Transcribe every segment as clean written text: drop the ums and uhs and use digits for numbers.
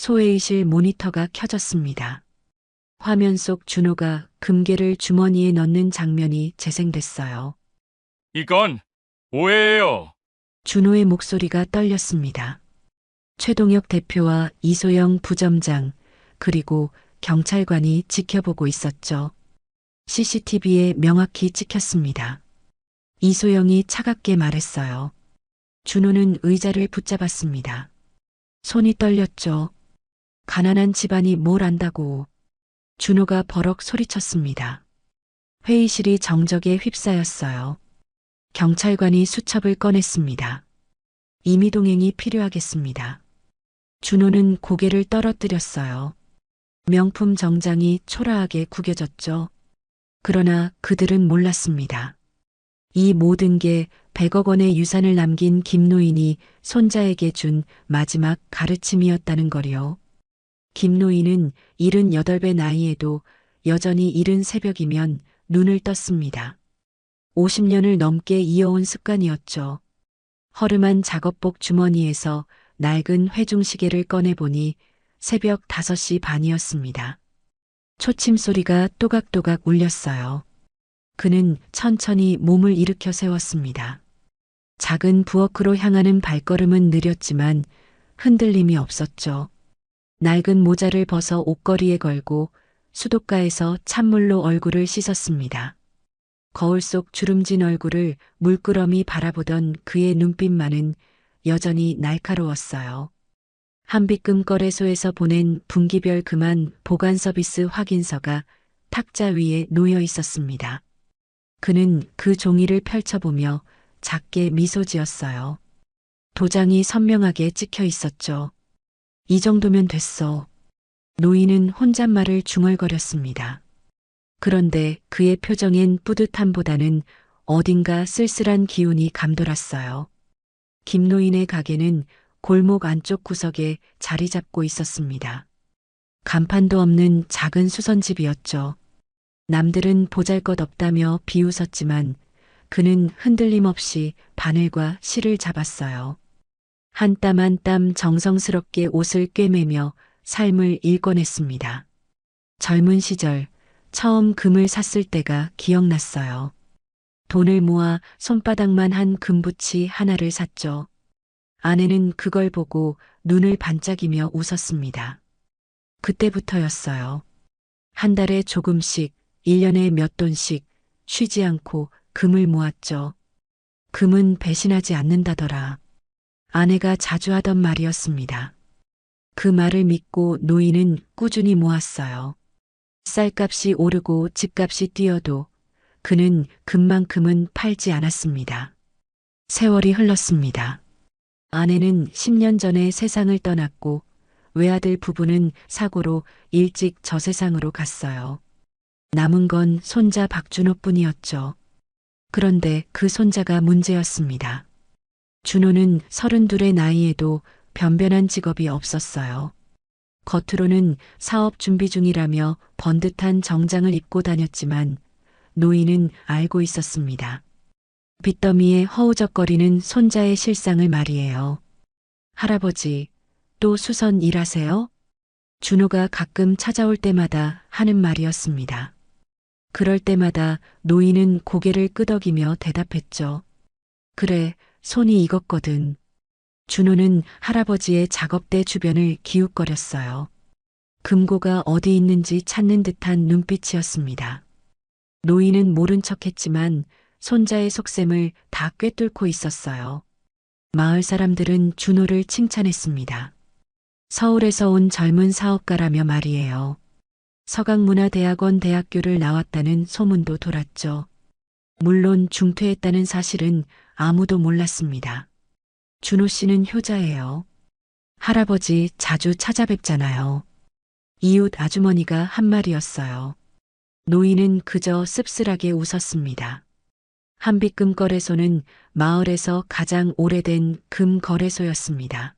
소회의실 모니터가 켜졌습니다. 화면 속 준호가 금괴를 주머니에 넣는 장면이 재생됐어요. 이건 오해예요. 준호의 목소리가 떨렸습니다. 최동혁 대표와 이소영 부점장, 그리고 경찰관이 지켜보고 있었죠. CCTV에 명확히 찍혔습니다. 이소영이 차갑게 말했어요. 준호는 의자를 붙잡았습니다. 손이 떨렸죠. 가난한 집안이 뭘 안다고. 준호가 버럭 소리쳤습니다. 회의실이 정적에 휩싸였어요. 경찰관이 수첩을 꺼냈습니다. 임의동행이 필요하겠습니다. 준호는 고개를 떨어뜨렸어요. 명품 정장이 초라하게 구겨졌죠. 그러나 그들은 몰랐습니다. 이 모든 게 100억 원의 유산을 남긴 김노인이 손자에게 준 마지막 가르침이었다는 거리요. 김노인은 78배 나이에도 여전히 이른 새벽이면 눈을 떴습니다. 50년을 넘게 이어온 습관이었죠. 허름한 작업복 주머니에서 낡은 회중시계를 꺼내보니 새벽 5시 반이었습니다. 초침 소리가 또각또각 울렸어요. 그는 천천히 몸을 일으켜 세웠습니다. 작은 부엌으로 향하는 발걸음은 느렸지만 흔들림이 없었죠. 낡은 모자를 벗어 옷걸이에 걸고 수도가에서 찬물로 얼굴을 씻었습니다. 거울 속 주름진 얼굴을 물끄러미 바라보던 그의 눈빛만은 여전히 날카로웠어요. 한빛금 거래소에서 보낸 분기별 금한 보관 서비스 확인서가 탁자 위에 놓여 있었습니다. 그는 그 종이를 펼쳐보며 작게 미소 지었어요. 도장이 선명하게 찍혀 있었죠. 이 정도면 됐어. 노인은 혼잣말을 중얼거렸습니다. 그런데 그의 표정엔 뿌듯함보다는 어딘가 쓸쓸한 기운이 감돌았어요. 김노인의 가게는 골목 안쪽 구석에 자리 잡고 있었습니다. 간판도 없는 작은 수선집이었죠. 남들은 보잘것없다며 비웃었지만 그는 흔들림 없이 바늘과 실을 잡았어요. 한 땀 한 땀 정성스럽게 옷을 꿰매며 삶을 일궈냈습니다. 젊은 시절 처음 금을 샀을 때가 기억났어요. 돈을 모아 손바닥만 한 금부치 하나를 샀죠. 아내는 그걸 보고 눈을 반짝이며 웃었습니다. 그때부터였어요. 한 달에 조금씩, 1년에 몇 돈씩 쉬지 않고 금을 모았죠. 금은 배신하지 않는다더라. 아내가 자주 하던 말이었습니다. 그 말을 믿고 노인은 꾸준히 모았어요. 쌀값이 오르고 집값이 뛰어도 그는 금만큼은 팔지 않았습니다. 세월이 흘렀습니다. 아내는 10년 전에 세상을 떠났고 외아들 부부는 사고로 일찍 저 세상으로 갔어요. 남은 건 손자 박준호뿐이었죠. 그런데 그 손자가 문제였습니다. 준호는 32의 나이에도 변변한 직업이 없었어요. 겉으로는 사업 준비 중이라며 번듯한 정장을 입고 다녔지만 노인은 알고 있었습니다. 빚더미에 허우적거리는 손자의 실상을 말이에요. 할아버지, 또 수선 일하세요? 준호가 가끔 찾아올 때마다 하는 말이었습니다. 그럴 때마다 노인은 고개를 끄덕이며 대답했죠. 그래, 손이 익었거든. 준호는 할아버지의 작업대 주변을 기웃거렸어요. 금고가 어디 있는지 찾는 듯한 눈빛이었습니다. 노인은 모른 척했지만 손자의 속셈을 다 꿰뚫고 있었어요. 마을 사람들은 준호를 칭찬했습니다. 서울에서 온 젊은 사업가라며 말이에요. 서강문화대학원 대학교를 나왔다는 소문도 돌았죠. 물론 중퇴했다는 사실은 아무도 몰랐습니다. 준호 씨는 효자예요. 할아버지 자주 찾아뵙잖아요. 이웃 아주머니가 한 말이었어요. 노인은 그저 씁쓸하게 웃었습니다. 한빛금 거래소는 마을에서 가장 오래된 금 거래소였습니다.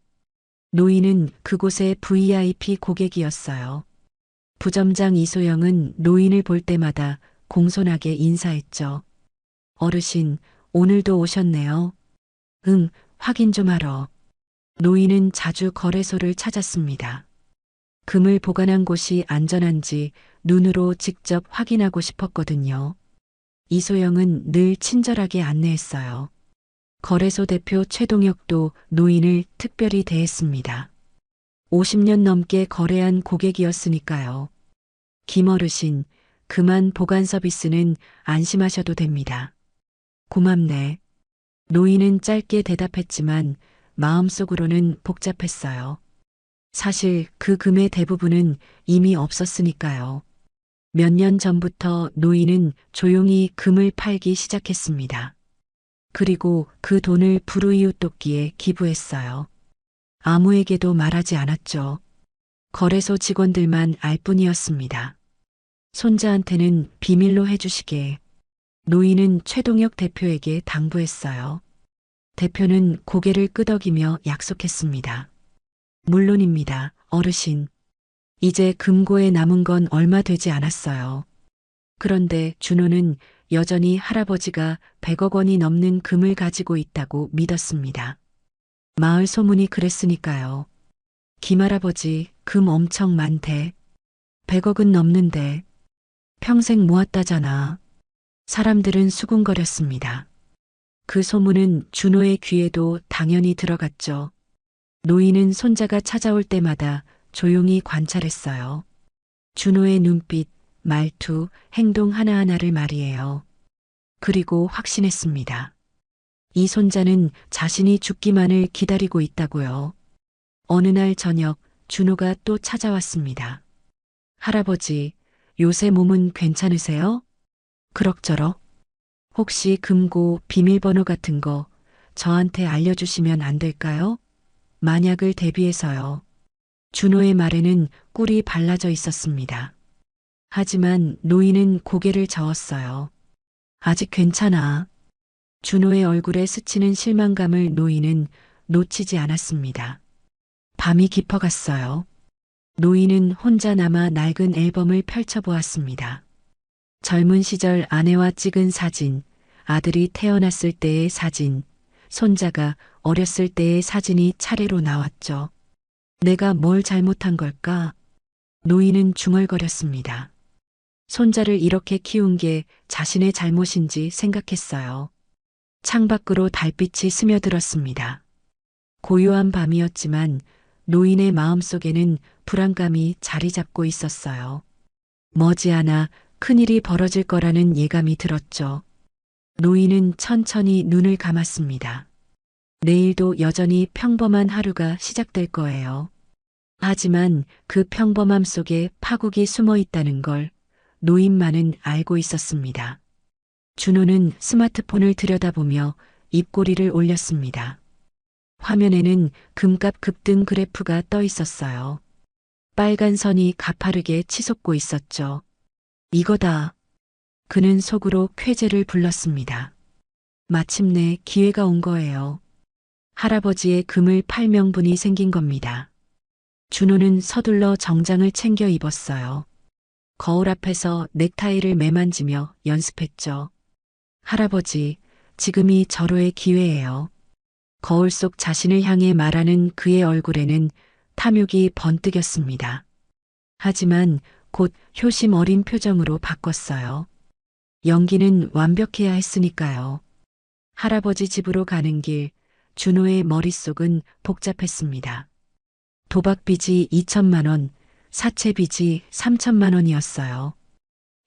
노인은 그곳의 VIP 고객이었어요. 부점장 이소영은 노인을 볼 때마다 공손하게 인사했죠. 어르신, 오늘도 오셨네요. 응, 확인 좀 하러. 노인은 자주 거래소를 찾았습니다. 금을 보관한 곳이 안전한지 눈으로 직접 확인하고 싶었거든요. 이소영은 늘 친절하게 안내했어요. 거래소 대표 최동혁도 노인을 특별히 대했습니다. 50년 넘게 거래한 고객이었으니까요. 김어르신, 그만 보관 서비스는 안심하셔도 됩니다. 고맙네. 노인은 짧게 대답했지만 마음속으로는 복잡했어요. 사실 그 금의 대부분은 이미 없었으니까요. 몇 년 전부터 노인은 조용히 금을 팔기 시작했습니다. 그리고 그 돈을 불우이웃 돕기에 기부했어요. 아무에게도 말하지 않았죠. 거래소 직원들만 알 뿐이었습니다. 손자한테는 비밀로 해주시게. 노인은 최동혁 대표에게 당부했어요. 대표는 고개를 끄덕이며 약속했습니다. 물론입니다, 어르신. 이제 금고에 남은 건 얼마 되지 않았어요. 그런데 준호는 여전히 할아버지가 100억 원이 넘는 금을 가지고 있다고 믿었습니다. 마을 소문이 그랬으니까요. 김할아버지 금 엄청 많대. 100억은 넘는데 평생 모았다잖아. 사람들은 수군거렸습니다. 그 소문은 준호의 귀에도 당연히 들어갔죠. 노인은 손자가 찾아올 때마다 조용히 관찰했어요. 준호의 눈빛, 말투, 행동 하나하나를 말이에요. 그리고 확신했습니다. 이 손자는 자신이 죽기만을 기다리고 있다고요. 어느 날 저녁 준호가 또 찾아왔습니다. 할아버지, 요새 몸은 괜찮으세요? 그럭저럭. 혹시 금고 비밀번호 같은 거 저한테 알려주시면 안 될까요? 만약을 대비해서요. 준호의 말에는 꿀이 발라져 있었습니다. 하지만 노인은 고개를 저었어요. 아직 괜찮아. 준호의 얼굴에 스치는 실망감을 노인은 놓치지 않았습니다. 밤이 깊어갔어요. 노인은 혼자 남아 낡은 앨범을 펼쳐보았습니다. 젊은 시절 아내와 찍은 사진, 아들이 태어났을 때의 사진, 손자가 어렸을 때의 사진이 차례로 나왔죠. 내가 뭘 잘못한 걸까? 노인은 중얼거렸습니다. 손자를 이렇게 키운 게 자신의 잘못인지 생각했어요. 창밖으로 달빛이 스며들었습니다. 고요한 밤이었지만 노인의 마음속에는 불안감이 자리 잡고 있었어요. 머지않아 큰일이 벌어질 거라는 예감이 들었죠. 노인은 천천히 눈을 감았습니다. 내일도 여전히 평범한 하루가 시작될 거예요. 하지만 그 평범함 속에 파국이 숨어 있다는 걸 노인만은 알고 있었습니다. 준호는 스마트폰을 들여다보며 입꼬리를 올렸습니다. 화면에는 금값 급등 그래프가 떠 있었어요. 빨간 선이 가파르게 치솟고 있었죠. 이거다. 그는 속으로 쾌재를 불렀습니다. 마침내 기회가 온 거예요. 할아버지의 금을 팔 명분이 생긴 겁니다. 준호는 서둘러 정장을 챙겨 입었어요. 거울 앞에서 넥타이를 매만지며 연습했죠. 할아버지, 지금이 절호의 기회예요. 거울 속 자신을 향해 말하는 그의 얼굴에는 탐욕이 번뜩였습니다. 하지만 곧 효심 어린 표정으로 바꿨어요. 연기는 완벽해야 했으니까요. 할아버지 집으로 가는 길, 준호의 머릿속은 복잡했습니다. 도박빚이 2천만 원, 사채빚이 3천만 원이었어요.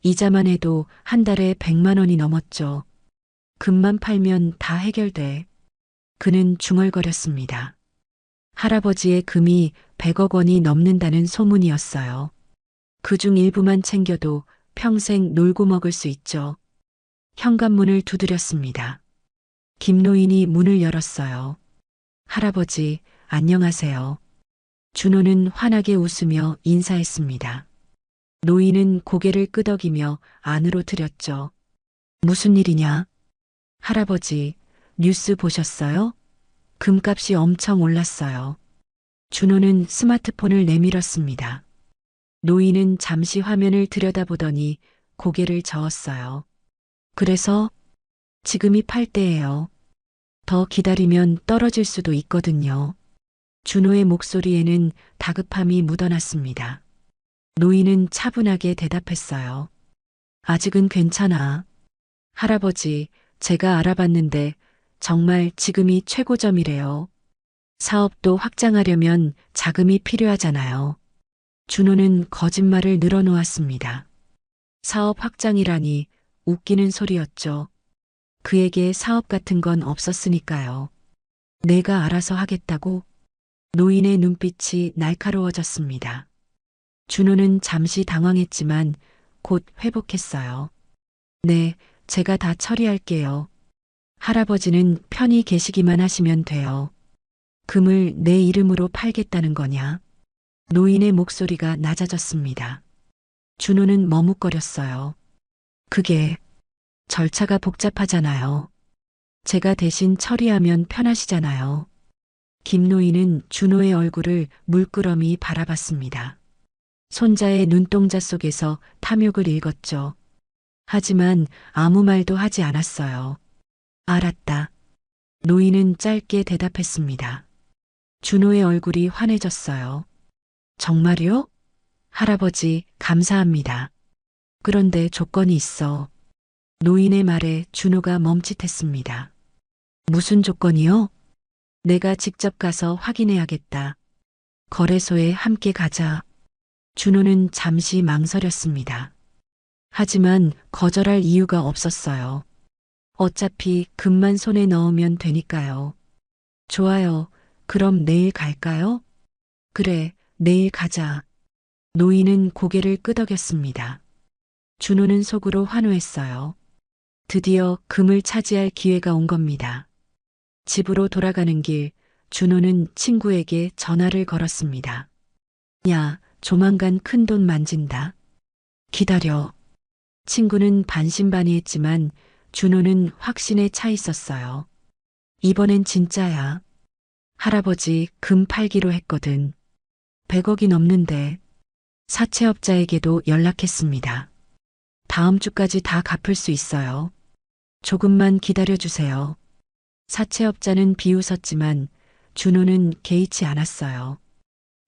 이자만 해도 한 달에 100만 원이 넘었죠. 금만 팔면 다 해결돼. 그는 중얼거렸습니다. 할아버지의 금이 100억 원이 넘는다는 소문이었어요. 그중 일부만 챙겨도 평생 놀고 먹을 수 있죠. 현관문을 두드렸습니다. 김노인이 문을 열었어요. 할아버지, 안녕하세요. 준호는 환하게 웃으며 인사했습니다. 노인은 고개를 끄덕이며 안으로 들였죠. 무슨 일이냐? 할아버지, 뉴스 보셨어요? 금값이 엄청 올랐어요. 준호는 스마트폰을 내밀었습니다. 노인은 잠시 화면을 들여다보더니 고개를 저었어요. 그래서 지금이 팔 때예요. 더 기다리면 떨어질 수도 있거든요. 준호의 목소리에는 다급함이 묻어났습니다. 노인은 차분하게 대답했어요. 아직은 괜찮아. 할아버지, 제가 알아봤는데 정말 지금이 최고점이래요. 사업도 확장하려면 자금이 필요하잖아요. 준호는 거짓말을 늘어놓았습니다. 사업 확장이라니 웃기는 소리였죠. 그에게 사업 같은 건 없었으니까요. 내가 알아서 하겠다고? 노인의 눈빛이 날카로워졌습니다. 준호는 잠시 당황했지만 곧 회복했어요. 네, 제가 다 처리할게요. 할아버지는 편히 계시기만 하시면 돼요. 금을 내 이름으로 팔겠다는 거냐? 노인의 목소리가 낮아졌습니다. 준호는 머뭇거렸어요. 그게 절차가 복잡하잖아요. 제가 대신 처리하면 편하시잖아요. 김노인은 준호의 얼굴을 물끄러미 바라봤습니다. 손자의 눈동자 속에서 탐욕을 읽었죠. 하지만 아무 말도 하지 않았어요. 알았다. 노인은 짧게 대답했습니다. 준호의 얼굴이 환해졌어요. 정말요? 할아버지, 감사합니다. 그런데 조건이 있어. 노인의 말에 준호가 멈칫했습니다. 무슨 조건이요? 내가 직접 가서 확인해야겠다. 거래소에 함께 가자. 준호는 잠시 망설였습니다. 하지만 거절할 이유가 없었어요. 어차피 금만 손에 넣으면 되니까요. 좋아요. 그럼 내일 갈까요? 그래, 내일 가자. 노인은 고개를 끄덕였습니다. 준호는 속으로 환호했어요. 드디어 금을 차지할 기회가 온 겁니다. 집으로 돌아가는 길, 준호는 친구에게 전화를 걸었습니다. 야, 조만간 큰돈 만진다. 기다려. 친구는 반신반의했지만 준호는 확신에 차 있었어요. 이번엔 진짜야. 할아버지 금 팔기로 했거든. 100억이 넘는데. 사채업자에게도 연락했습니다. 다음 주까지 다 갚을 수 있어요. 조금만 기다려주세요. 사채업자는 비웃었지만 준호는 개의치 않았어요.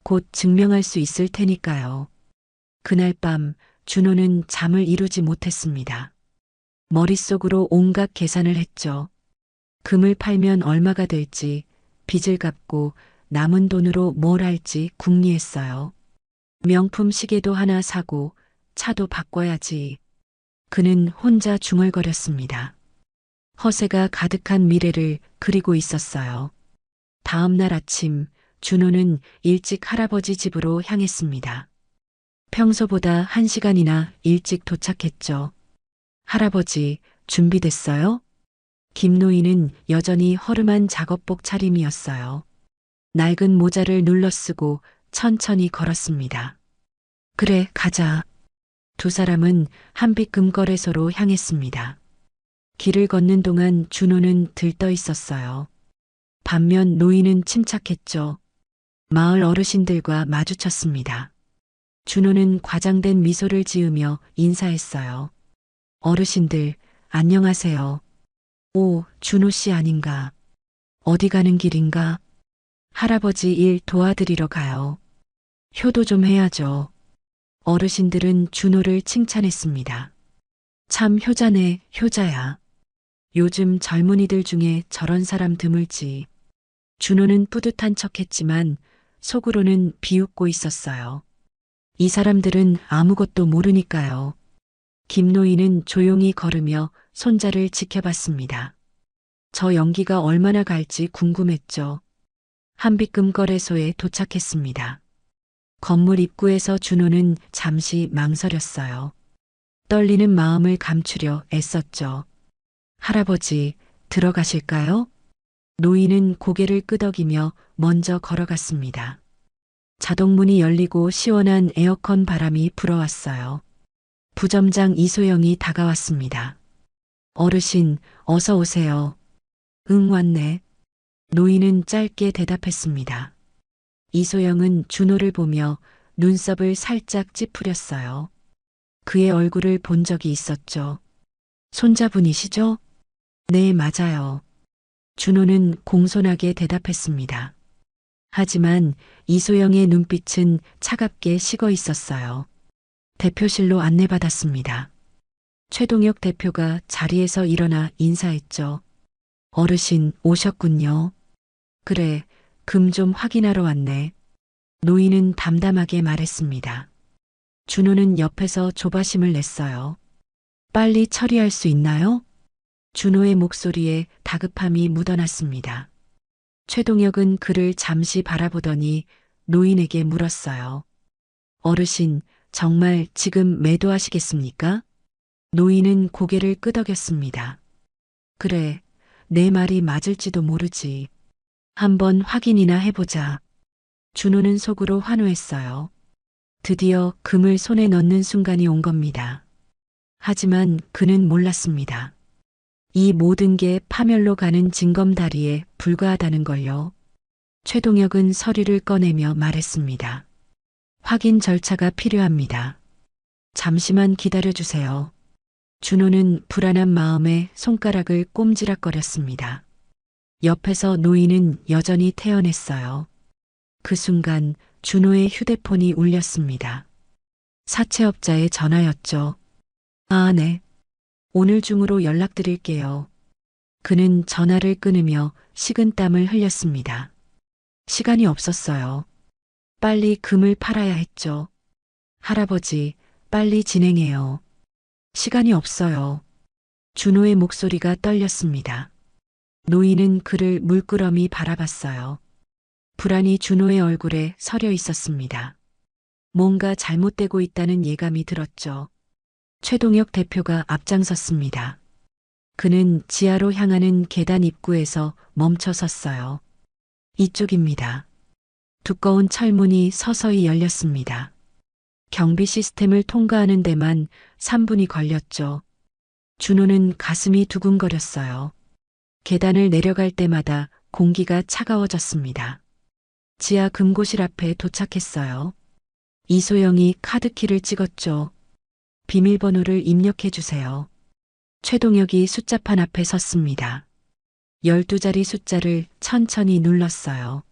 곧 증명할 수 있을 테니까요. 그날 밤 준호는 잠을 이루지 못했습니다. 머릿속으로 온갖 계산을 했죠. 금을 팔면 얼마가 될지, 빚을 갚고 남은 돈으로 뭘 할지 궁리했어요. 명품 시계도 하나 사고 차도 바꿔야지. 그는 혼자 중얼거렸습니다. 허세가 가득한 미래를 그리고 있었어요. 다음 날 아침 준호는 일찍 할아버지 집으로 향했습니다. 평소보다 1시간이나 일찍 도착했죠. 할아버지, 준비됐어요? 김노인은 여전히 허름한 작업복 차림이었어요. 낡은 모자를 눌러쓰고 천천히 걸었습니다. 그래, 가자. 두 사람은 한빛금 거래소로 향했습니다. 길을 걷는 동안 준호는 들떠 있었어요. 반면 노인은 침착했죠. 마을 어르신들과 마주쳤습니다. 준호는 과장된 미소를 지으며 인사했어요. 어르신들, 안녕하세요. 오, 준호 씨 아닌가? 어디 가는 길인가? 할아버지 일 도와드리러 가요. 효도 좀 해야죠. 어르신들은 준호를 칭찬했습니다. 참 효자네, 효자야. 요즘 젊은이들 중에 저런 사람 드물지. 준호는 뿌듯한 척했지만 속으로는 비웃고 있었어요. 이 사람들은 아무것도 모르니까요. 김노인은 조용히 걸으며 손자를 지켜봤습니다. 저 연기가 얼마나 갈지 궁금했죠. 한빛금 거래소에 도착했습니다. 건물 입구에서 준호는 잠시 망설였어요. 떨리는 마음을 감추려 애썼죠. 할아버지, 들어가실까요? 노인은 고개를 끄덕이며 먼저 걸어갔습니다. 자동문이 열리고 시원한 에어컨 바람이 불어왔어요. 부점장 이소영이 다가왔습니다. 어르신, 어서 오세요. 응, 왔네. 노인은 짧게 대답했습니다. 이소영은 준호를 보며 눈썹을 살짝 찌푸렸어요. 그의 얼굴을 본 적이 있었죠. 손자분이시죠? 네, 맞아요. 준호는 공손하게 대답했습니다. 하지만 이소영의 눈빛은 차갑게 식어 있었어요. 대표실로 안내받았습니다. 최동혁 대표가 자리에서 일어나 인사했죠. 어르신 오셨군요. 그래, 금 좀 확인하러 왔네. 노인은 담담하게 말했습니다. 준호는 옆에서 조바심을 냈어요. 빨리 처리할 수 있나요? 준호의 목소리에 다급함이 묻어났습니다. 최동혁은 그를 잠시 바라보더니 노인에게 물었어요. 어르신, 정말 지금 매도하시겠습니까? 노인은 고개를 끄덕였습니다. 그래, 내 말이 맞을지도 모르지. 한번 확인이나 해보자. 준호는 속으로 환호했어요. 드디어 금을 손에 넣는 순간이 온 겁니다. 하지만 그는 몰랐습니다. 이 모든 게 파멸로 가는 징검다리에 불과하다는 걸요. 최동혁은 서류를 꺼내며 말했습니다. 확인 절차가 필요합니다. 잠시만 기다려주세요. 준호는 불안한 마음에 손가락을 꼼지락거렸습니다. 옆에서 노인은 여전히 태연했어요. 그 순간 준호의 휴대폰이 울렸습니다. 사채업자의 전화였죠. 아, 네. 오늘 중으로 연락드릴게요. 그는 전화를 끊으며 식은땀을 흘렸습니다. 시간이 없었어요. 빨리 금을 팔아야 했죠. 할아버지, 빨리 진행해요. 시간이 없어요. 준호의 목소리가 떨렸습니다. 노인은 그를 물끄러미 바라봤어요. 불안이 준호의 얼굴에 서려 있었습니다. 뭔가 잘못되고 있다는 예감이 들었죠. 최동혁 대표가 앞장섰습니다. 그는 지하로 향하는 계단 입구에서 멈춰 섰어요. 이쪽입니다. 두꺼운 철문이 서서히 열렸습니다. 경비 시스템을 통과하는 데만 3분이 걸렸죠. 준호는 가슴이 두근거렸어요. 계단을 내려갈 때마다 공기가 차가워졌습니다. 지하 금고실 앞에 도착했어요. 이소영이 카드키를 찍었죠. 비밀번호를 입력해 주세요. 최동혁이 숫자판 앞에 섰습니다. 12자리 숫자를 천천히 눌렀어요.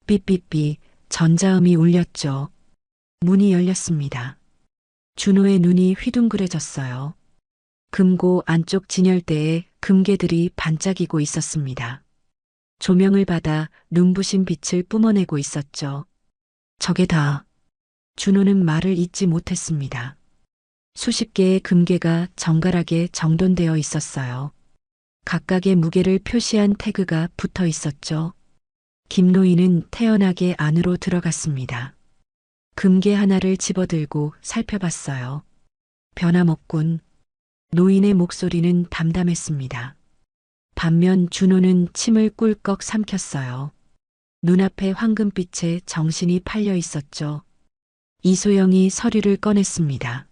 삐삐삐 전자음이 울렸죠. 문이 열렸습니다. 준호의 눈이 휘둥그레졌어요. 금고 안쪽 진열대에 금괴들이 반짝이고 있었습니다. 조명을 받아 눈부신 빛을 뿜어내고 있었죠. 저게 다. 준호는 말을 잇지 못했습니다. 수십 개의 금괴가 정갈하게 정돈되어 있었어요. 각각의 무게를 표시한 태그가 붙어 있었죠. 김노인은 태연하게 안으로 들어갔습니다. 금괴 하나를 집어들고 살펴봤어요. 변함없군. 노인의 목소리는 담담했습니다. 반면 준호는 침을 꿀꺽 삼켰어요. 눈앞에 황금빛에 정신이 팔려 있었죠. 이소영이 서류를 꺼냈습니다.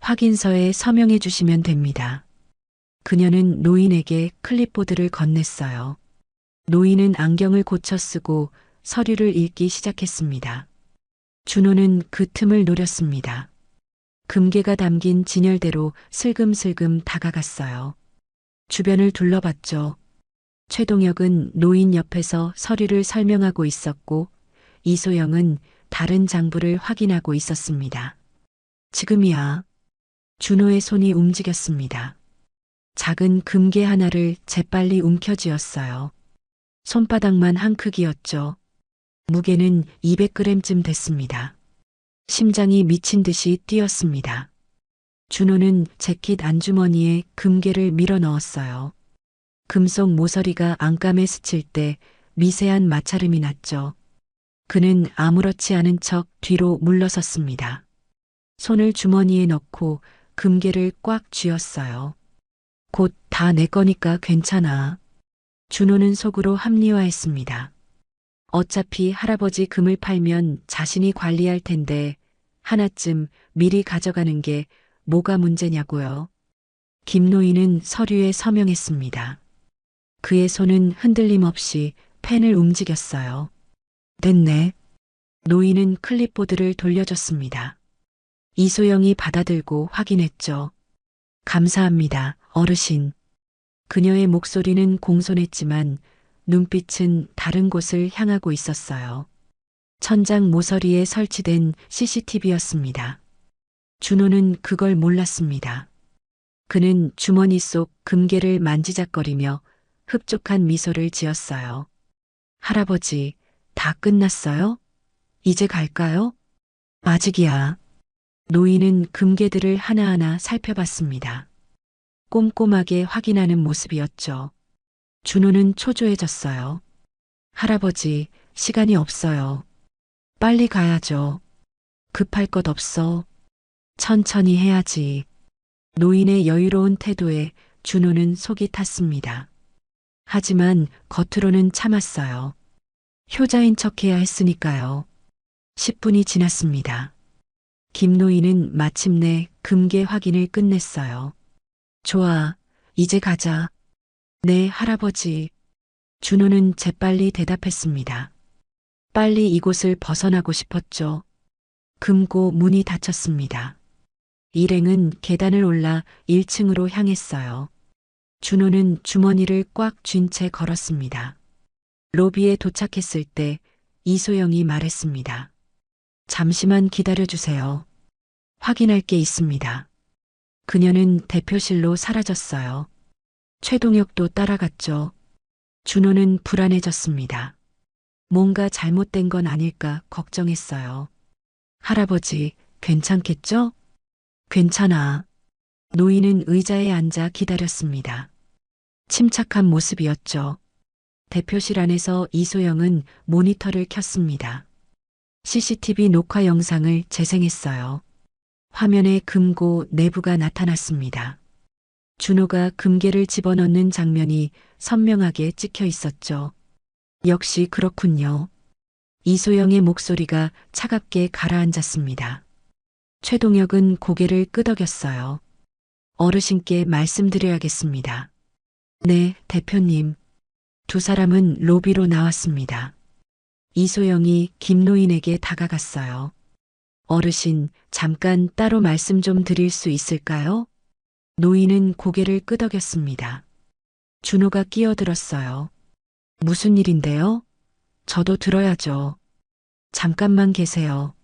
확인서에 서명해 주시면 됩니다. 그녀는 노인에게 클립보드를 건넸어요. 노인은 안경을 고쳐 쓰고 서류를 읽기 시작했습니다. 준호는 그 틈을 노렸습니다. 금괴가 담긴 진열대로 슬금슬금 다가갔어요. 주변을 둘러봤죠. 최동혁은 노인 옆에서 서류를 설명하고 있었고 이소영은 다른 장부를 확인하고 있었습니다. 지금이야. 준호의 손이 움직였습니다. 작은 금괴 하나를 재빨리 움켜쥐었어요. 손바닥만 한 크기였죠. 무게는 200g쯤 됐습니다. 심장이 미친 듯이 뛰었습니다. 준호는 재킷 안주머니에 금괴를 밀어 넣었어요. 금속 모서리가 안감에 스칠 때 미세한 마찰음이 났죠. 그는 아무렇지 않은 척 뒤로 물러섰습니다. 손을 주머니에 넣고 금괴를 꽉 쥐었어요. 곧 다 내 거니까 괜찮아. 준호는 속으로 합리화했습니다. 어차피 할아버지 금을 팔면 자신이 관리할 텐데 하나쯤 미리 가져가는 게 뭐가 문제냐고요. 김노인은 서류에 서명했습니다. 그의 손은 흔들림 없이 펜을 움직였어요. 됐네. 노인은 클립보드를 돌려줬습니다. 이소영이 받아들고 확인했죠. 감사합니다, 어르신. 그녀의 목소리는 공손했지만 눈빛은 다른 곳을 향하고 있었어요. 천장 모서리에 설치된 CCTV였습니다. 준호는 그걸 몰랐습니다. 그는 주머니 속 금괴를 만지작거리며 흡족한 미소를 지었어요. 할아버지, 다 끝났어요? 이제 갈까요? 아직이야. 노인은 금괴들을 하나하나 살펴봤습니다. 꼼꼼하게 확인하는 모습이었죠. 준호는 초조해졌어요. 할아버지, 시간이 없어요. 빨리 가야죠. 급할 것 없어. 천천히 해야지. 노인의 여유로운 태도에 준호는 속이 탔습니다. 하지만 겉으로는 참았어요. 효자인 척해야 했으니까요. 10분이 지났습니다. 김노인은 마침내 금괴 확인을 끝냈어요. 좋아, 이제 가자. 네, 할아버지. 준호는 재빨리 대답했습니다. 빨리 이곳을 벗어나고 싶었죠. 금고 문이 닫혔습니다. 일행은 계단을 올라 1층으로 향했어요. 준호는 주머니를 꽉 쥔 채 걸었습니다. 로비에 도착했을 때 이소영이 말했습니다. 잠시만 기다려주세요. 확인할 게 있습니다. 그녀는 대표실로 사라졌어요. 최동혁도 따라갔죠. 준호는 불안해졌습니다. 뭔가 잘못된 건 아닐까 걱정했어요. 할아버지, 괜찮겠죠? 괜찮아. 노인은 의자에 앉아 기다렸습니다. 침착한 모습이었죠. 대표실 안에서 이소영은 모니터를 켰습니다. CCTV 녹화 영상을 재생했어요. 화면에 금고 내부가 나타났습니다. 준호가 금괴를 집어넣는 장면이 선명하게 찍혀 있었죠. 역시 그렇군요. 이소영의 목소리가 차갑게 가라앉았습니다. 최동혁은 고개를 끄덕였어요. 어르신께 말씀드려야겠습니다. 네, 대표님. 두 사람은 로비로 나왔습니다. 이소영이 김노인에게 다가갔어요. 어르신, 잠깐 따로 말씀 좀 드릴 수 있을까요? 노인은 고개를 끄덕였습니다. 준호가 끼어들었어요. 무슨 일인데요? 저도 들어야죠. 잠깐만 계세요.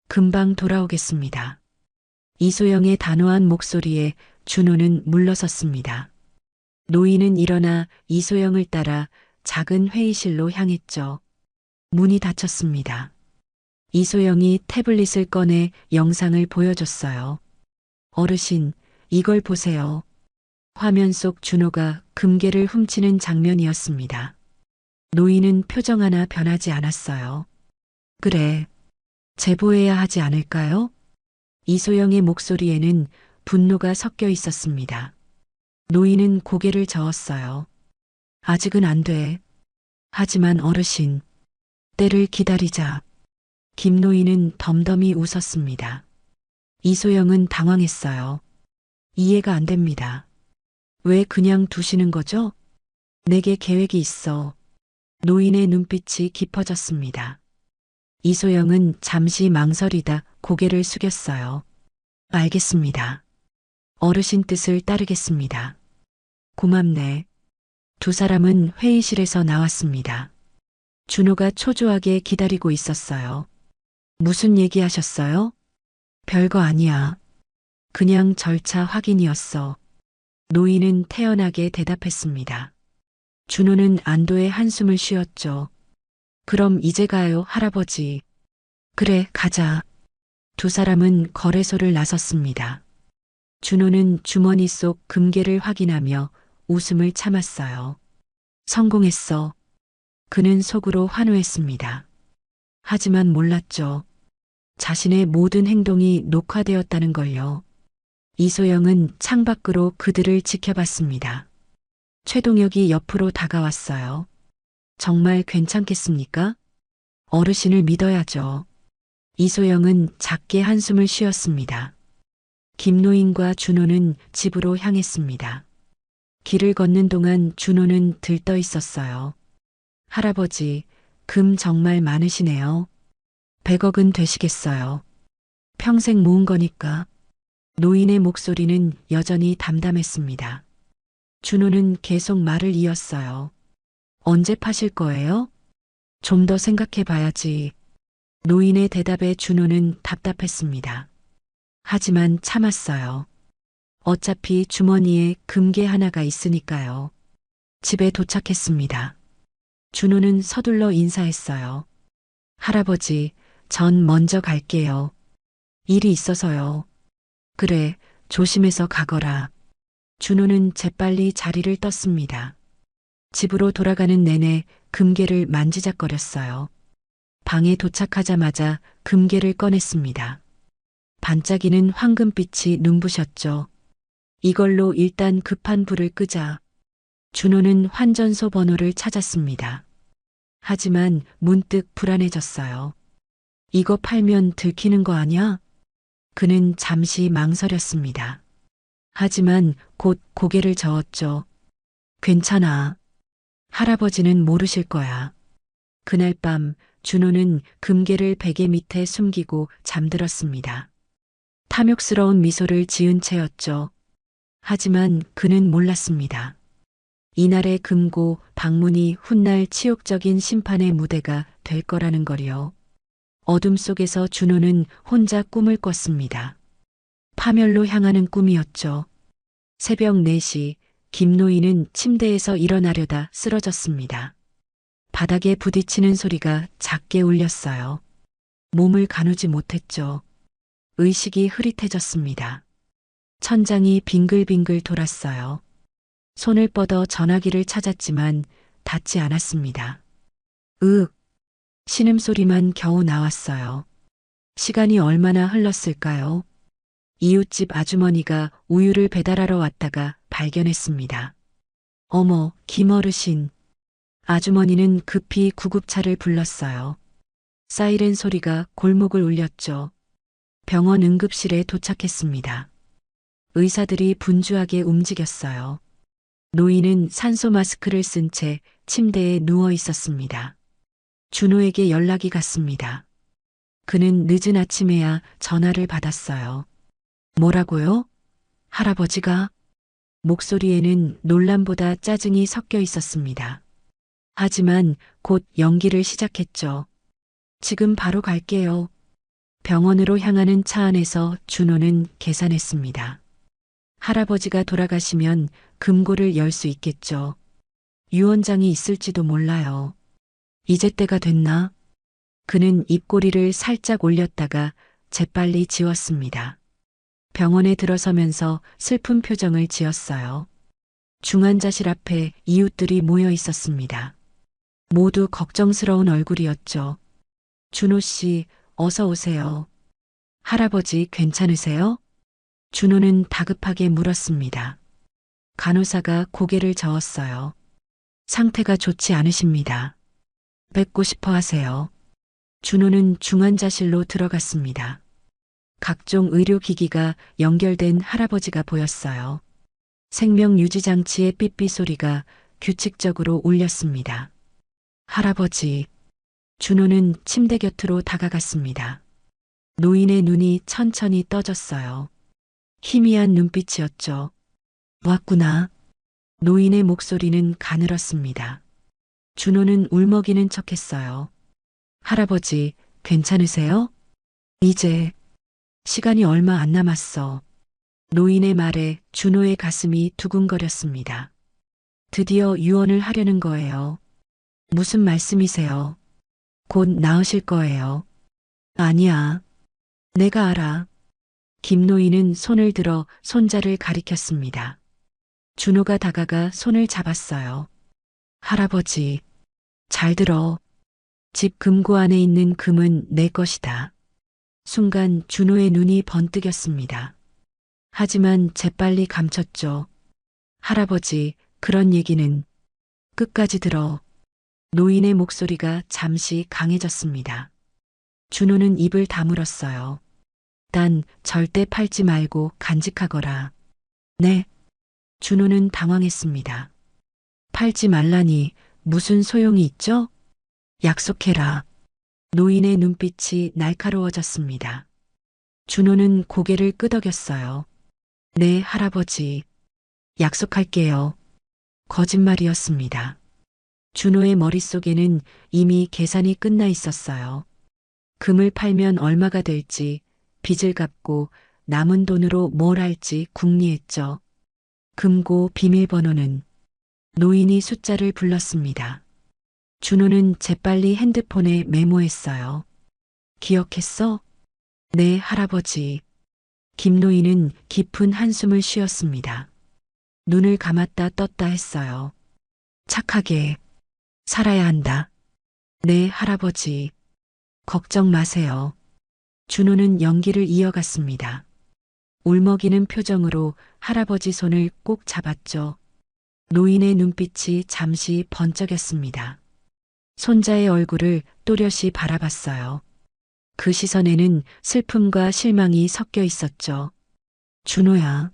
금방 돌아오겠습니다. 이소영의 단호한 목소리에 준호는 물러섰습니다. 노인은 일어나 이소영을 따라 작은 회의실로 향했죠. 문이 닫혔습니다. 이소영이 태블릿을 꺼내 영상을 보여줬어요. 어르신, 이걸 보세요. 화면 속 준호가 금괴를 훔치는 장면이었습니다. 노인은 표정 하나 변하지 않았어요. 그래, 제보해야 하지 않을까요? 이소영의 목소리에는 분노가 섞여 있었습니다. 노인은 고개를 저었어요. 아직은 안 돼. 하지만 어르신, 때를 기다리자. 김노인은 덤덤히 웃었습니다. 이소영은 당황했어요. 이해가 안 됩니다. 왜 그냥 두시는 거죠? 내게 계획이 있어. 노인의 눈빛이 깊어졌습니다. 이소영은 잠시 망설이다 고개를 숙였어요. 알겠습니다. 어르신 뜻을 따르겠습니다. 고맙네. 두 사람은 회의실에서 나왔습니다. 준호가 초조하게 기다리고 있었어요. 무슨 얘기하셨어요? 별거 아니야. 그냥 절차 확인이었어. 노인은 태연하게 대답했습니다. 준호는 안도의 한숨을 쉬었죠. 그럼 이제 가요, 할아버지. 그래, 가자. 두 사람은 거래소를 나섰습니다. 준호는 주머니 속 금괴를 확인하며 웃음을 참았어요. 성공했어. 그는 속으로 환호했습니다. 하지만 몰랐죠. 자신의 모든 행동이 녹화되었다는 걸요. 이소영은 창밖으로 그들을 지켜봤습니다. 최동혁이 옆으로 다가왔어요. 정말 괜찮겠습니까? 어르신을 믿어야죠. 이소영은 작게 한숨을 쉬었습니다. 김노인과 준호는 집으로 향했습니다. 길을 걷는 동안 준호는 들떠 있었어요. 할아버지, 금 정말 많으시네요. 100억은 되시겠어요. 평생 모은 거니까. 노인의 목소리는 여전히 담담했습니다. 준호는 계속 말을 이었어요. 언제 파실 거예요? 좀 더 생각해 봐야지. 노인의 대답에 준호는 답답했습니다. 하지만 참았어요. 어차피 주머니에 금괴 하나가 있으니까요. 집에 도착했습니다. 준호는 서둘러 인사했어요. 할아버지, 전 먼저 갈게요. 일이 있어서요. 그래, 조심해서 가거라. 준호는 재빨리 자리를 떴습니다. 집으로 돌아가는 내내 금괴를 만지작거렸어요. 방에 도착하자마자 금괴를 꺼냈습니다. 반짝이는 황금빛이 눈부셨죠. 이걸로 일단 급한 불을 끄자. 준호는 환전소 번호를 찾았습니다. 하지만 문득 불안해졌어요. 이거 팔면 들키는 거 아냐? 그는 잠시 망설였습니다. 하지만 곧 고개를 저었죠. 괜찮아. 할아버지는 모르실 거야. 그날 밤 준호는 금괴를 베개 밑에 숨기고 잠들었습니다. 탐욕스러운 미소를 지은 채였죠. 하지만 그는 몰랐습니다. 이날의 금고 방문이 훗날 치욕적인 심판의 무대가 될 거라는 거리요. 어둠 속에서 준호는 혼자 꿈을 꿨습니다. 파멸로 향하는 꿈이었죠. 새벽 4시 김노인은 침대에서 일어나려다 쓰러졌습니다. 바닥에 부딪히는 소리가 작게 울렸어요. 몸을 가누지 못했죠. 의식이 흐릿해졌습니다. 천장이 빙글빙글 돌았어요. 손을 뻗어 전화기를 찾았지만 닿지 않았습니다. 신음소리만 겨우 나왔어요. 시간이 얼마나 흘렀을까요? 이웃집 아주머니가 우유를 배달하러 왔다가 발견했습니다. 어머, 김어르신. 아주머니는 급히 구급차를 불렀어요. 사이렌 소리가 골목을 울렸죠. 병원 응급실에 도착했습니다. 의사들이 분주하게 움직였어요. 노인은 산소 마스크를 쓴 채 침대에 누워 있었습니다. 준호에게 연락이 갔습니다. 그는 늦은 아침에야 전화를 받았어요. 뭐라고요? 할아버지가? 목소리에는 놀람보다 짜증이 섞여 있었습니다. 하지만 곧 연기를 시작했죠. 지금 바로 갈게요. 병원으로 향하는 차 안에서 준호는 계산했습니다. 할아버지가 돌아가시면 금고를 열 수 있겠죠. 유언장이 있을지도 몰라요. 이제 때가 됐나? 그는 입꼬리를 살짝 올렸다가 재빨리 지웠습니다. 병원에 들어서면서 슬픈 표정을 지었어요. 중환자실 앞에 이웃들이 모여 있었습니다. 모두 걱정스러운 얼굴이었죠. 준호 씨, 어서 오세요. 할아버지 괜찮으세요? 준호는 다급하게 물었습니다. 간호사가 고개를 저었어요. 상태가 좋지 않으십니다. 뵙고 싶어 하세요. 준호는 중환자실로 들어갔습니다. 각종 의료기기가 연결된 할아버지가 보였어요. 생명유지장치의 삐삐 소리가 규칙적으로 울렸습니다. 할아버지. 준호는 침대 곁으로 다가갔습니다. 노인의 눈이 천천히 떠졌어요. 희미한 눈빛이었죠. 왔구나. 노인의 목소리는 가늘었습니다. 준호는 울먹이는 척했어요. 할아버지, 괜찮으세요? 이제 시간이 얼마 안 남았어. 노인의 말에 준호의 가슴이 두근거렸습니다. 드디어 유언을 하려는 거예요. 무슨 말씀이세요? 곧 나으실 거예요. 아니야. 내가 알아. 김노인은 손을 들어 손자를 가리켰습니다. 준호가 다가가 손을 잡았어요. 할아버지, 잘 들어. 집 금고 안에 있는 금은 내 것이다. 순간 준호의 눈이 번뜩였습니다. 하지만 재빨리 감췄죠. 할아버지, 그런 얘기는 끝까지 들어. 노인의 목소리가 잠시 강해졌습니다. 준호는 입을 다물었어요. 단 절대 팔지 말고 간직하거라. 네. 준호는 당황했습니다. 팔지 말라니 무슨 소용이 있죠? 약속해라. 노인의 눈빛이 날카로워졌습니다. 준호는 고개를 끄덕였어요. 네, 할아버지. 약속할게요. 거짓말이었습니다. 준호의 머릿속에는 이미 계산이 끝나 있었어요. 금을 팔면 얼마가 될지, 빚을 갚고 남은 돈으로 뭘 할지 궁리했죠. 금고 비밀번호는 노인이 숫자를 불렀습니다. 준호는 재빨리 핸드폰에 메모했어요. 기억했어? 네, 할아버지. 김노인은 깊은 한숨을 쉬었습니다. 눈을 감았다 떴다 했어요. 착하게 살아야 한다. 네, 할아버지. 걱정 마세요. 준호는 연기를 이어갔습니다. 울먹이는 표정으로 할아버지 손을 꼭 잡았죠. 노인의 눈빛이 잠시 번쩍였습니다. 손자의 얼굴을 또렷이 바라봤어요. 그 시선에는 슬픔과 실망이 섞여 있었죠. 준호야.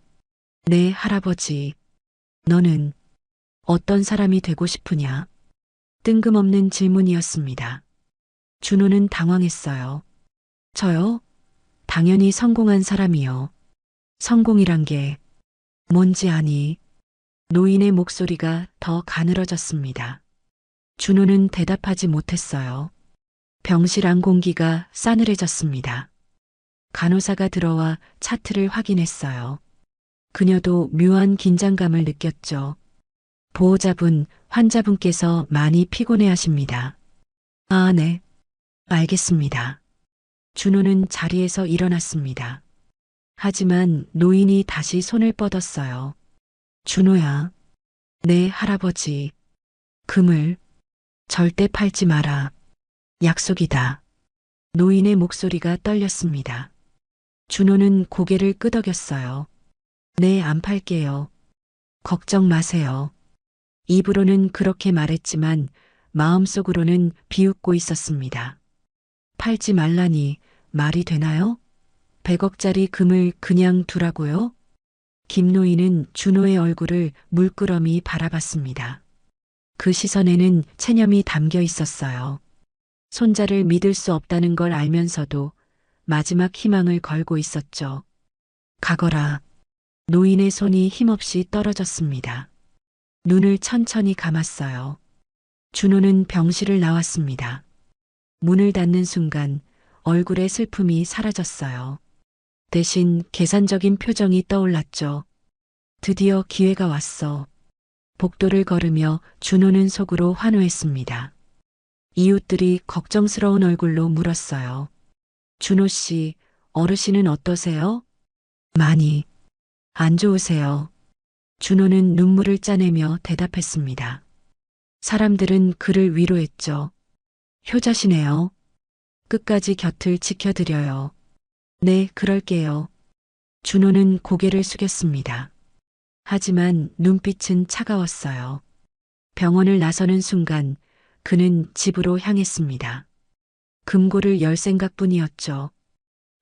네, 할아버지. 너는 어떤 사람이 되고 싶으냐? 뜬금없는 질문이었습니다. 준호는 당황했어요. 저요? 당연히 성공한 사람이요. 성공이란 게 뭔지 아니? 노인의 목소리가 더 가늘어졌습니다. 준호는 대답하지 못했어요. 병실 안 공기가 싸늘해졌습니다. 간호사가 들어와 차트를 확인했어요. 그녀도 묘한 긴장감을 느꼈죠. 보호자분, 환자분께서 많이 피곤해 하십니다. 아, 네. 알겠습니다. 준호는 자리에서 일어났습니다. 하지만 노인이 다시 손을 뻗었어요. 준호야. 네, 할아버지. 금을 절대 팔지 마라. 약속이다. 노인의 목소리가 떨렸습니다. 준호는 고개를 끄덕였어요. 네, 안 팔게요. 걱정 마세요. 입으로는 그렇게 말했지만 마음속으로는 비웃고 있었습니다. 팔지 말라니 말이 되나요? 100억짜리 금을 그냥 두라고요? 김노인은 준호의 얼굴을 물끄러미 바라봤습니다. 그 시선에는 체념이 담겨 있었어요. 손자를 믿을 수 없다는 걸 알면서도 마지막 희망을 걸고 있었죠. 가거라. 노인의 손이 힘없이 떨어졌습니다. 눈을 천천히 감았어요. 준호는 병실을 나왔습니다. 문을 닫는 순간 얼굴의 슬픔이 사라졌어요. 대신 계산적인 표정이 떠올랐죠. 드디어 기회가 왔어. 복도를 걸으며 준호는 속으로 환호했습니다. 이웃들이 걱정스러운 얼굴로 물었어요. 준호 씨, 어르신은 어떠세요? 많이 안 좋으세요. 준호는 눈물을 짜내며 대답했습니다. 사람들은 그를 위로했죠. 효자시네요. 끝까지 곁을 지켜드려요. 네, 그럴게요. 준호는 고개를 숙였습니다. 하지만 눈빛은 차가웠어요. 병원을 나서는 순간 그는 집으로 향했습니다. 금고를 열 생각뿐이었죠.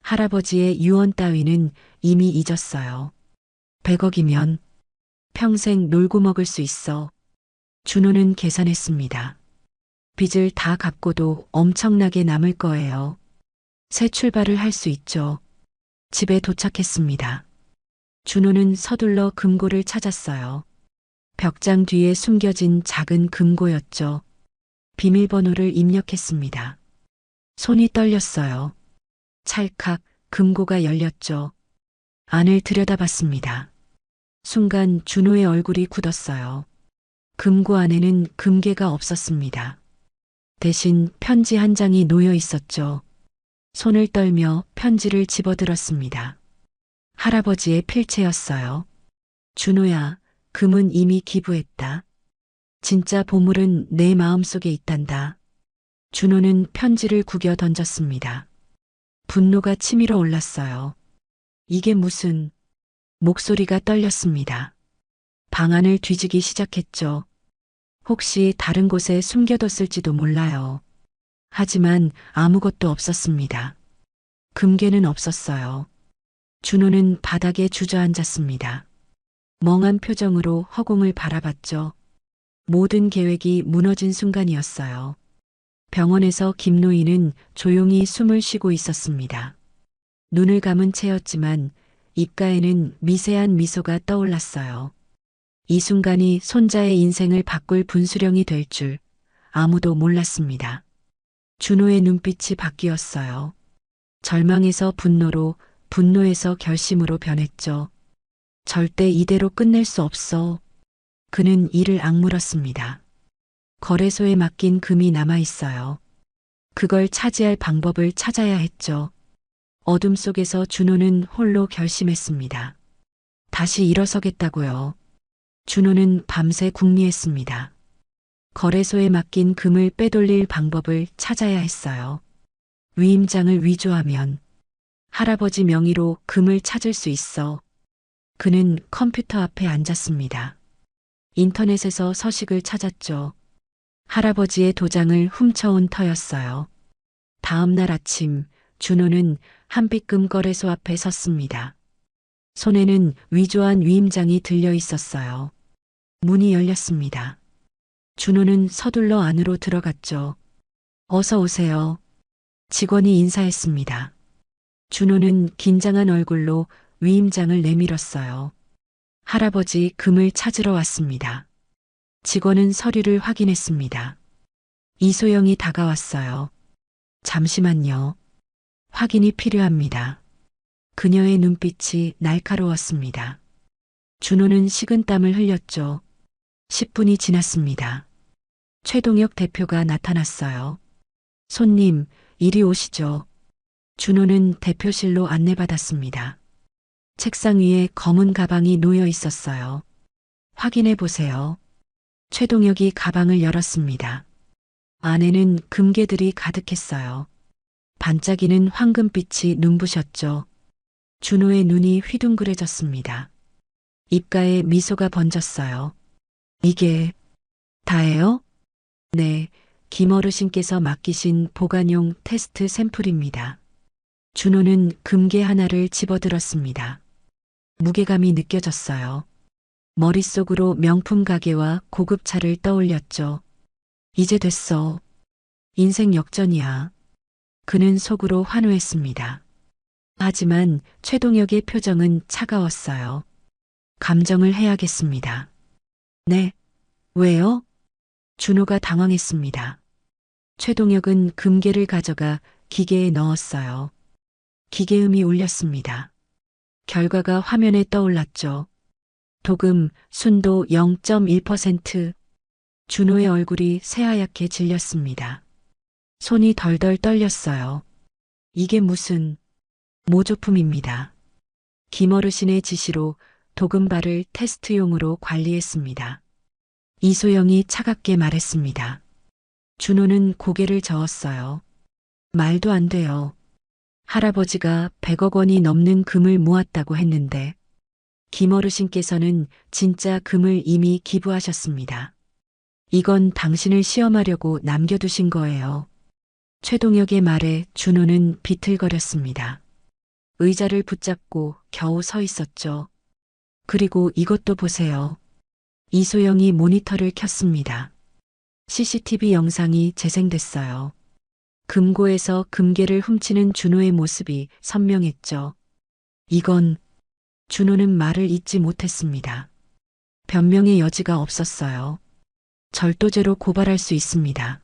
할아버지의 유언 따위는 이미 잊었어요. 100억이면 평생 놀고 먹을 수 있어. 준호는 계산했습니다. 빚을 다 갚고도 엄청나게 남을 거예요. 새 출발을 할 수 있죠. 집에 도착했습니다. 준호는 서둘러 금고를 찾았어요. 벽장 뒤에 숨겨진 작은 금고였죠. 비밀번호를 입력했습니다. 손이 떨렸어요. 찰칵 금고가 열렸죠. 안을 들여다봤습니다. 순간 준호의 얼굴이 굳었어요. 금고 안에는 금괴가 없었습니다. 대신 편지 한 장이 놓여 있었죠. 손을 떨며 편지를 집어들었습니다. 할아버지의 필체였어요. 준호야, 금은 이미 기부했다. 진짜 보물은 내 마음속에 있단다. 준호는 편지를 구겨 던졌습니다. 분노가 치밀어 올랐어요. 이게 무슨... 목소리가 떨렸습니다. 방안을 뒤지기 시작했죠. 혹시 다른 곳에 숨겨뒀을지도 몰라요. 하지만 아무것도 없었습니다. 금괴는 없었어요. 준호는 바닥에 주저앉았습니다. 멍한 표정으로 허공을 바라봤죠. 모든 계획이 무너진 순간이었어요. 병원에서 김노인은 조용히 숨을 쉬고 있었습니다. 눈을 감은 채였지만 입가에는 미세한 미소가 떠올랐어요. 이 순간이 손자의 인생을 바꿀 분수령이 될 줄 아무도 몰랐습니다. 준호의 눈빛이 바뀌었어요. 절망에서 분노로, 분노에서 결심으로 변했죠. 절대 이대로 끝낼 수 없어. 그는 이를 악물었습니다. 거래소에 맡긴 금이 남아 있어요. 그걸 차지할 방법을 찾아야 했죠. 어둠 속에서 준호는 홀로 결심했습니다. 다시 일어서겠다고요. 준호는 밤새 궁리했습니다. 거래소에 맡긴 금을 빼돌릴 방법을 찾아야 했어요. 위임장을 위조하면 할아버지 명의로 금을 찾을 수 있어. 그는 컴퓨터 앞에 앉았습니다. 인터넷에서 서식을 찾았죠. 할아버지의 도장을 훔쳐온 터였어요. 다음 날 아침 준호는 한빛금 거래소 앞에 섰습니다. 손에는 위조한 위임장이 들려 있었어요. 문이 열렸습니다. 준호는 서둘러 안으로 들어갔죠. 어서 오세요. 직원이 인사했습니다. 준호는 긴장한 얼굴로 위임장을 내밀었어요. 할아버지 금을 찾으러 왔습니다. 직원은 서류를 확인했습니다. 이소영이 다가왔어요. 잠시만요. 확인이 필요합니다. 그녀의 눈빛이 날카로웠습니다. 준호는 식은땀을 흘렸죠. 10분이 지났습니다. 최동혁 대표가 나타났어요. 손님, 이리 오시죠. 준호는 대표실로 안내받았습니다. 책상 위에 검은 가방이 놓여 있었어요. 확인해 보세요. 최동혁이 가방을 열었습니다. 안에는 금괴들이 가득했어요. 반짝이는 황금빛이 눈부셨죠. 준호의 눈이 휘둥그레졌습니다. 입가에 미소가 번졌어요. 이게 다예요? 네, 김어르신께서 맡기신 보관용 테스트 샘플입니다. 준호는 금괴 하나를 집어들었습니다. 무게감이 느껴졌어요. 머릿속으로 명품 가게와 고급차를 떠올렸죠. 이제 됐어. 인생 역전이야. 그는 속으로 환호했습니다. 하지만 최동혁의 표정은 차가웠어요. 감정을 해야겠습니다. 네. 왜요? 준호가 당황했습니다. 최동혁은 금괴를 가져가 기계에 넣었어요. 기계음이 울렸습니다. 결과가 화면에 떠올랐죠. 도금, 순도 0.1%. 준호의 얼굴이 새하얗게 질렸습니다. 손이 덜덜 떨렸어요. 이게 무슨 모조품입니다. 김어르신의 지시로 도금발을 테스트용으로 관리했습니다. 이소영이 차갑게 말했습니다. 준호는 고개를 저었어요. 말도 안 돼요. 할아버지가 100억 원이 넘는 금을 모았다고 했는데 김어르신께서는 진짜 금을 이미 기부하셨습니다. 이건 당신을 시험하려고 남겨두신 거예요. 최동혁의 말에 준호는 비틀거렸습니다. 의자를 붙잡고 겨우 서 있었죠. 그리고 이것도 보세요. 이소영이 모니터를 켰습니다. CCTV 영상이 재생됐어요. 금고에서 금괴를 훔치는 준호의 모습이 선명했죠. 이건 준호는 말을 잇지 못했습니다. 변명의 여지가 없었어요. 절도죄로 고발할 수 있습니다.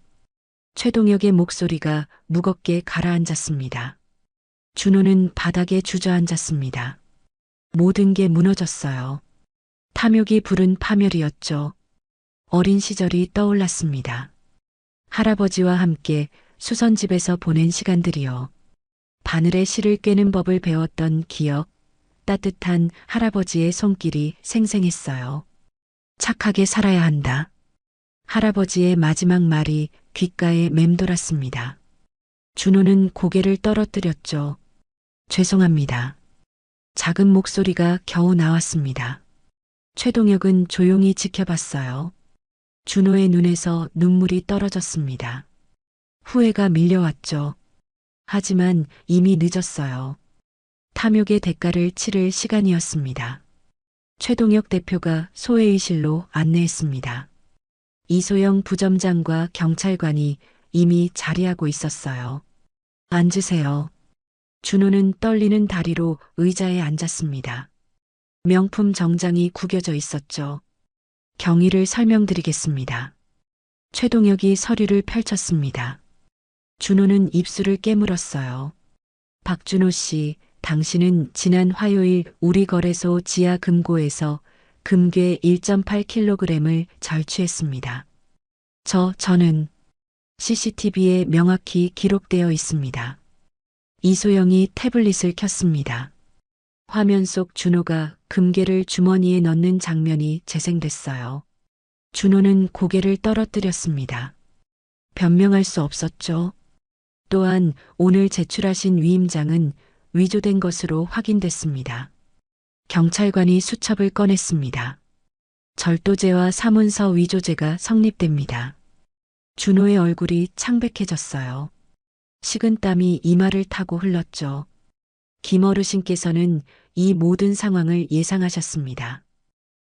최동혁의 목소리가 무겁게 가라앉았습니다. 준호는 바닥에 주저앉았습니다. 모든 게 무너졌어요. 탐욕이 부른 파멸이었죠. 어린 시절이 떠올랐습니다. 할아버지와 함께 수선집에서 보낸 시간들이요. 바늘에 실을 꿰는 법을 배웠던 기억, 따뜻한 할아버지의 손길이 생생했어요. 착하게 살아야 한다. 할아버지의 마지막 말이 귓가에 맴돌았습니다. 준호는 고개를 떨어뜨렸죠. 죄송합니다. 작은 목소리가 겨우 나왔습니다. 최동혁은 조용히 지켜봤어요. 준호의 눈에서 눈물이 떨어졌습니다. 후회가 밀려왔죠. 하지만 이미 늦었어요. 탐욕의 대가를 치를 시간이었습니다. 최동혁 대표가 소회의실로 안내했습니다. 이소영 부점장과 경찰관이 이미 자리하고 있었어요. 앉으세요. 준호는 떨리는 다리로 의자에 앉았습니다. 명품 정장이 구겨져 있었죠. 경위를 설명드리겠습니다. 최동혁이 서류를 펼쳤습니다. 준호는 입술을 깨물었어요. 박준호 씨, 당신은 지난 화요일 우리 거래소 지하 금고에서 금괴 1.8kg을 절취했습니다. 저는 CCTV에 명확히 기록되어 있습니다. 이소영이 태블릿을 켰습니다. 화면 속 준호가 금괴를 주머니에 넣는 장면이 재생됐어요. 준호는 고개를 떨어뜨렸습니다. 변명할 수 없었죠. 또한 오늘 제출하신 위임장은 위조된 것으로 확인됐습니다. 경찰관이 수첩을 꺼냈습니다. 절도죄와 사문서 위조죄가 성립됩니다. 준호의 얼굴이 창백해졌어요. 식은땀이 이마를 타고 흘렀죠. 김어르신께서는 이 모든 상황을 예상하셨습니다.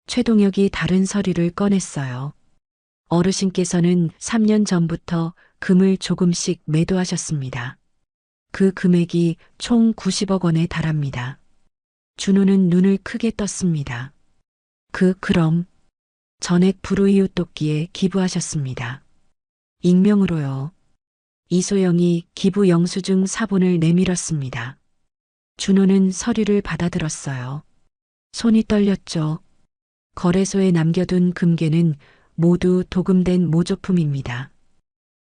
최동혁이 다른 서류를 꺼냈어요. 어르신께서는 3년 전부터 금을 조금씩 매도하셨습니다. 그 금액이 총 90억 원에 달합니다. 준호는 눈을 크게 떴습니다. 그럼 전액 불우이웃 돕기에 기부하셨습니다. 익명으로요. 이소영이 기부 영수증 사본을 내밀었습니다. 준호는 서류를 받아들었어요. 손이 떨렸죠. 거래소에 남겨둔 금괴는 모두 도금된 모조품입니다.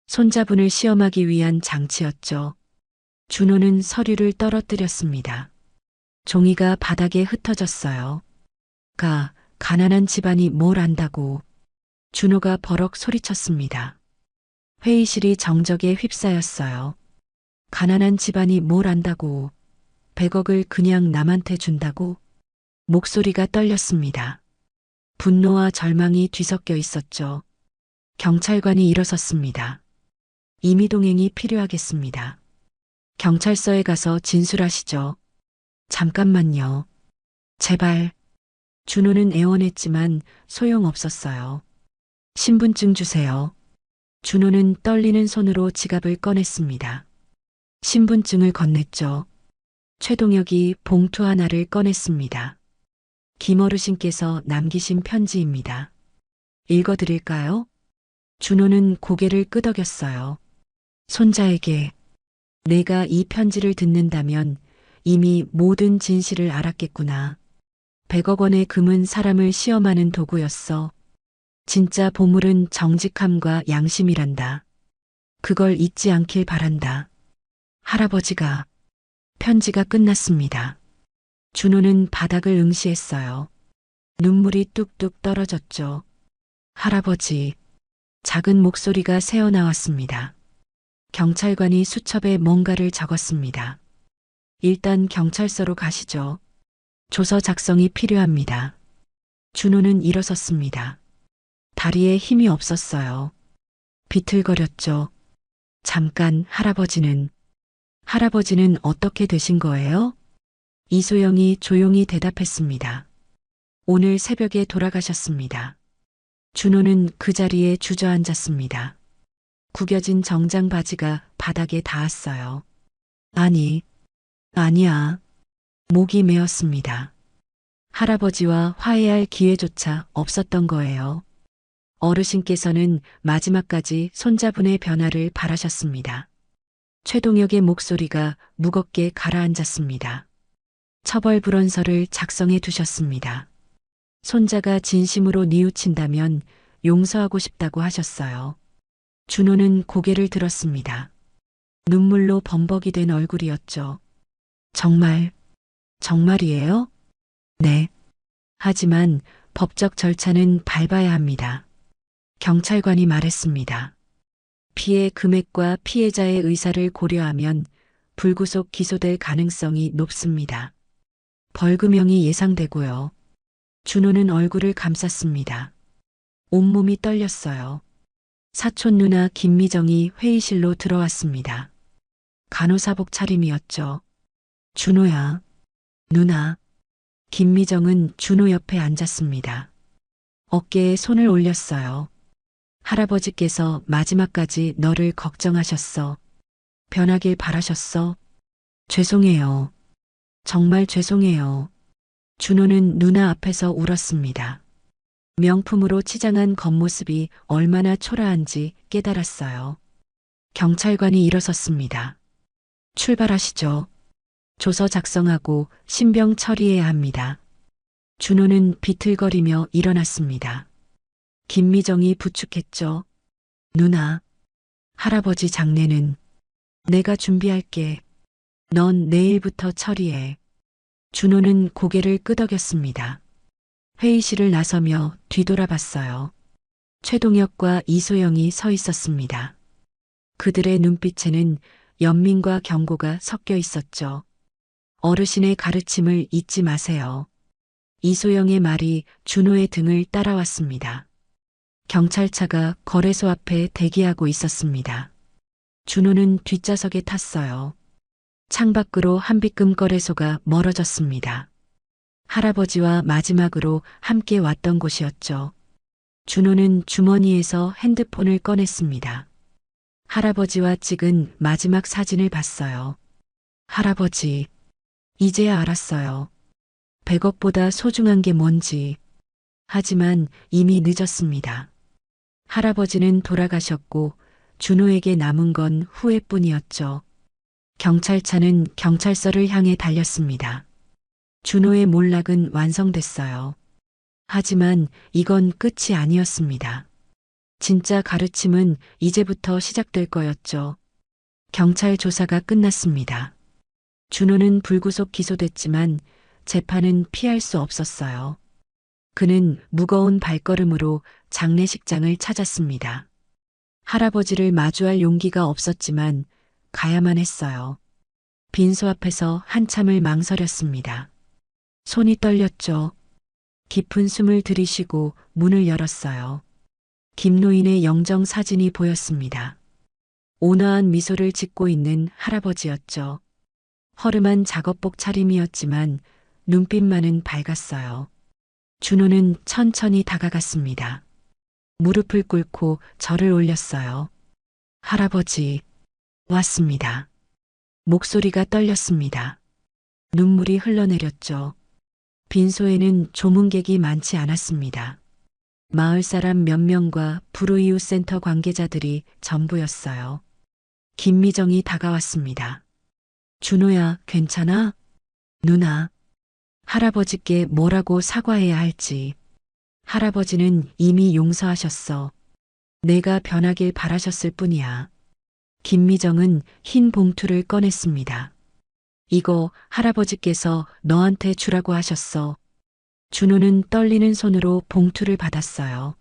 손자분을 시험하기 위한 장치였죠. 준호는 서류를 떨어뜨렸습니다. 종이가 바닥에 흩어졌어요. 가난한 집안이 뭘 안다고. 준호가 버럭 소리쳤습니다. 회의실이 정적에 휩싸였어요. 가난한 집안이 뭘 안다고. 100억을 그냥 남한테 준다고? 목소리가 떨렸습니다. 분노와 절망이 뒤섞여 있었죠. 경찰관이 일어섰습니다. 임의동행이 필요하겠습니다. 경찰서에 가서 진술하시죠. 잠깐만요. 제발. 준호는 애원했지만 소용없었어요. 신분증 주세요. 준호는 떨리는 손으로 지갑을 꺼냈습니다. 신분증을 건넸죠. 최동혁이 봉투 하나를 꺼냈습니다. 김어르신께서 남기신 편지입니다. 읽어드릴까요? 준호는 고개를 끄덕였어요. 손자에게 내가 이 편지를 듣는다면 이미 모든 진실을 알았겠구나. 100억 원의 금은 사람을 시험하는 도구였어. 진짜 보물은 정직함과 양심이란다. 그걸 잊지 않길 바란다. 할아버지가. 편지가 끝났습니다. 준호는 바닥을 응시했어요. 눈물이 뚝뚝 떨어졌죠. 할아버지. 작은 목소리가 새어나왔습니다. 경찰관이 수첩에 뭔가를 적었습니다. 일단 경찰서로 가시죠. 조서 작성이 필요합니다. 준호는 일어섰습니다. 다리에 힘이 없었어요. 비틀거렸죠. 잠깐 할아버지는 어떻게 되신 거예요? 이소영이 조용히 대답했습니다. 오늘 새벽에 돌아가셨습니다. 준호는 그 자리에 주저앉았습니다. 구겨진 정장 바지가 바닥에 닿았어요. 아니야. 목이 메었습니다. 할아버지와 화해할 기회조차 없었던 거예요. 어르신께서는 마지막까지 손자분의 변화를 바라셨습니다. 최동혁의 목소리가 무겁게 가라앉았습니다. 처벌 불원서를 작성해 두셨습니다. 손자가 진심으로 뉘우친다면 용서하고 싶다고 하셨어요. 준호는 고개를 들었습니다. 눈물로 범벅이 된 얼굴이었죠. 정말이에요? 네. 하지만 법적 절차는 밟아야 합니다. 경찰관이 말했습니다. 피해 금액과 피해자의 의사를 고려하면 불구속 기소될 가능성이 높습니다. 벌금형이 예상되고요. 준호는 얼굴을 감쌌습니다. 온몸이 떨렸어요. 사촌 누나 김미정이 회의실로 들어왔습니다. 간호사복 차림이었죠. 준호야. 누나. 김미정은 준호 옆에 앉았습니다. 어깨에 손을 올렸어요. 할아버지께서 마지막까지 너를 걱정하셨어. 변하길 바라셨어. 죄송해요. 정말 죄송해요. 준호는 누나 앞에서 울었습니다. 명품으로 치장한 겉모습이 얼마나 초라한지 깨달았어요. 경찰관이 일어섰습니다. 출발하시죠. 조서 작성하고 신병 처리해야 합니다. 준호는 비틀거리며 일어났습니다. 김미정이 부축했죠. 누나, 할아버지 장례는 내가 준비할게. 넌 내일부터 처리해. 준호는 고개를 끄덕였습니다. 회의실을 나서며 뒤돌아봤어요. 최동혁과 이소영이 서 있었습니다. 그들의 눈빛에는 연민과 경고가 섞여 있었죠. 어르신의 가르침을 잊지 마세요. 이소영의 말이 준호의 등을 따라왔습니다. 경찰차가 거래소 앞에 대기하고 있었습니다. 준호는 뒷좌석에 탔어요. 창밖으로 한빛금 거래소가 멀어졌습니다. 할아버지와 마지막으로 함께 왔던 곳이었죠. 준호는 주머니에서 핸드폰을 꺼냈습니다. 할아버지와 찍은 마지막 사진을 봤어요. 할아버지, 이제야 알았어요. 100억보다 소중한 게 뭔지. 하지만 이미 늦었습니다. 할아버지는 돌아가셨고 준호에게 남은 건 후회뿐이었죠. 경찰차는 경찰서를 향해 달렸습니다. 준호의 몰락은 완성됐어요. 하지만 이건 끝이 아니었습니다. 진짜 가르침은 이제부터 시작될 거였죠. 경찰 조사가 끝났습니다. 준호는 불구속 기소됐지만 재판은 피할 수 없었어요. 그는 무거운 발걸음으로 장례식장을 찾았습니다. 할아버지를 마주할 용기가 없었지만 가야만 했어요. 빈소 앞에서 한참을 망설였습니다. 손이 떨렸죠. 깊은 숨을 들이쉬고 문을 열었어요. 김노인의 영정 사진이 보였습니다. 온화한 미소를 짓고 있는 할아버지였죠. 허름한 작업복 차림이었지만 눈빛만은 밝았어요. 준호는 천천히 다가갔습니다. 무릎을 꿇고 절을 올렸어요. 할아버지, 왔습니다. 목소리가 떨렸습니다. 눈물이 흘러내렸죠. 빈소에는 조문객이 많지 않았습니다. 마을 사람 몇 명과 불우이웃 센터 관계자들이 전부였어요. 김미정이 다가왔습니다. 준호야, 괜찮아? 누나. 할아버지께 뭐라고 사과해야 할지. 할아버지는 이미 용서하셨어. 내가 변하길 바라셨을 뿐이야. 김미정은 흰 봉투를 꺼냈습니다. 이거 할아버지께서 너한테 주라고 하셨어. 준호는 떨리는 손으로 봉투를 받았어요.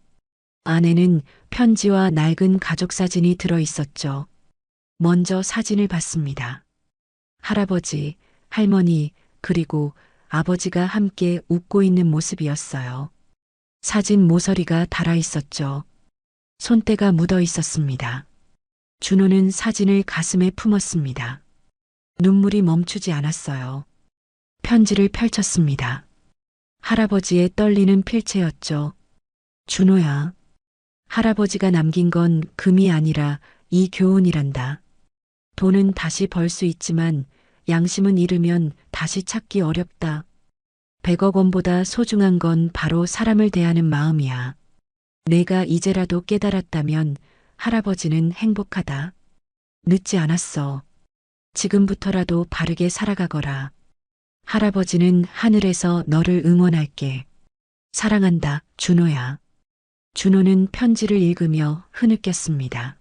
안에는 편지와 낡은 가족 사진이 들어 있었죠. 먼저 사진을 봤습니다. 할아버지, 할머니, 그리고 아버지가 함께 웃고 있는 모습이었어요. 사진 모서리가 달아 있었죠. 손때가 묻어 있었습니다. 준호는 사진을 가슴에 품었습니다. 눈물이 멈추지 않았어요. 편지를 펼쳤습니다. 할아버지의 떨리는 필체였죠. 준호야, 할아버지가 남긴 건 금이 아니라 이 교훈이란다. 돈은 다시 벌 수 있지만 양심은 잃으면 다시 찾기 어렵다. 100억 원보다 소중한 건 바로 사람을 대하는 마음이야. 내가 이제라도 깨달았다면 할아버지는 행복하다. 늦지 않았어. 지금부터라도 바르게 살아가거라. 할아버지는 하늘에서 너를 응원할게. 사랑한다, 준호야. 준호는 편지를 읽으며 흐느꼈습니다.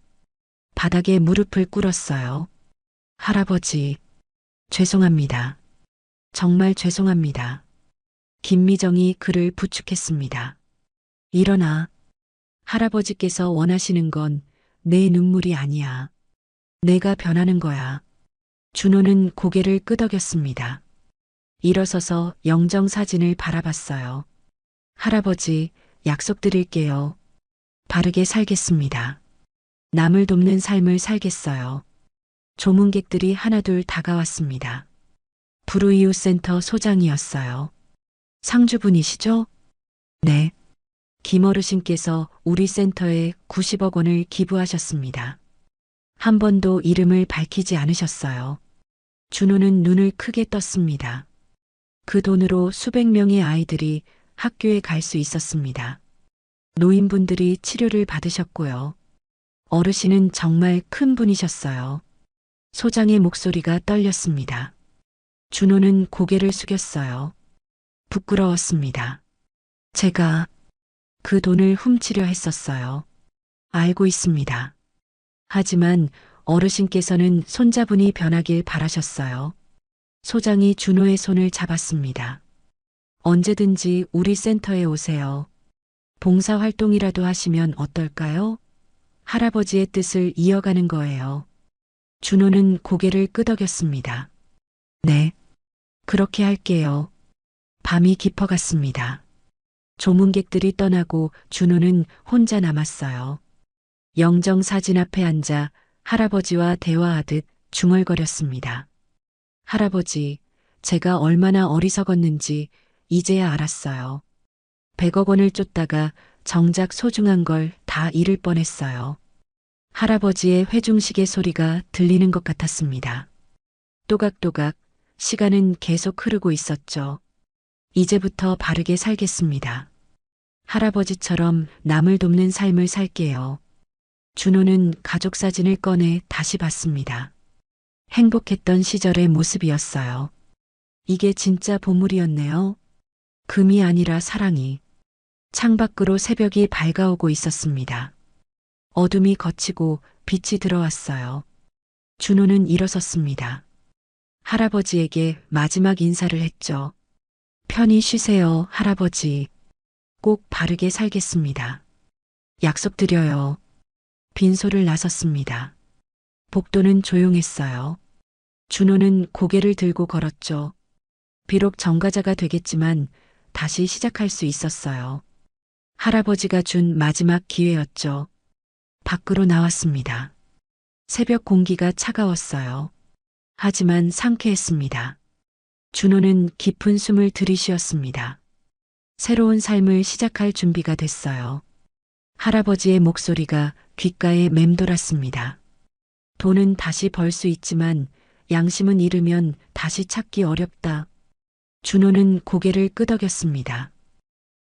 바닥에 무릎을 꿇었어요. 할아버지, 죄송합니다. 정말 죄송합니다. 김미정이 그를 부축했습니다. 일어나. 할아버지께서 원하시는 건 내 눈물이 아니야. 내가 변하는 거야. 준호는 고개를 끄덕였습니다. 일어서서 영정 사진을 바라봤어요. 할아버지, 약속드릴게요. 바르게 살겠습니다. 남을 돕는 삶을 살겠어요. 조문객들이 하나둘 다가왔습니다. 불우이웃센터 소장이었어요. 상주분이시죠? 네. 김어르신께서 우리 센터에 90억 원을 기부하셨습니다. 한 번도 이름을 밝히지 않으셨어요. 준호는 눈을 크게 떴습니다. 그 돈으로 수백 명의 아이들이 학교에 갈 수 있었습니다. 노인분들이 치료를 받으셨고요. 어르신은 정말 큰 분이셨어요. 소장의 목소리가 떨렸습니다. 준호는 고개를 숙였어요. 부끄러웠습니다. 제가 그 돈을 훔치려 했었어요. 알고 있습니다. 하지만 어르신께서는 손자분이 변하길 바라셨어요. 소장이 준호의 손을 잡았습니다. 언제든지 우리 센터에 오세요. 봉사활동이라도 하시면 어떨까요? 할아버지의 뜻을 이어가는 거예요. 준호는 고개를 끄덕였습니다. 네, 그렇게 할게요. 밤이 깊어갔습니다. 조문객들이 떠나고 준호는 혼자 남았어요. 영정 사진 앞에 앉아 할아버지와 대화하듯 중얼거렸습니다. 할아버지, 제가 얼마나 어리석었는지 이제야 알았어요. 100억 원을 쫓다가 정작 소중한 걸 다 잃을 뻔했어요. 할아버지의 회중식의 소리가 들리는 것 같았습니다. 또각또각 시간은 계속 흐르고 있었죠. 이제부터 바르게 살겠습니다. 할아버지처럼 남을 돕는 삶을 살게요. 준호는 가족 사진을 꺼내 다시 봤습니다. 행복했던 시절의 모습이었어요. 이게 진짜 보물이었네요. 금이 아니라 사랑이. 창밖으로 새벽이 밝아오고 있었습니다. 어둠이 걷히고 빛이 들어왔어요. 준호는 일어섰습니다. 할아버지에게 마지막 인사를 했죠. 편히 쉬세요, 할아버지. 꼭 바르게 살겠습니다. 약속드려요. 빈소를 나섰습니다. 복도는 조용했어요. 준호는 고개를 들고 걸었죠. 비록 정과자가 되겠지만 다시 시작할 수 있었어요. 할아버지가 준 마지막 기회였죠. 밖으로 나왔습니다. 새벽 공기가 차가웠어요. 하지만 상쾌했습니다. 준호는 깊은 숨을 들이쉬었습니다. 새로운 삶을 시작할 준비가 됐어요. 할아버지의 목소리가 귓가에 맴돌았습니다. 돈은 다시 벌 수 있지만 양심은 잃으면 다시 찾기 어렵다. 준호는 고개를 끄덕였습니다.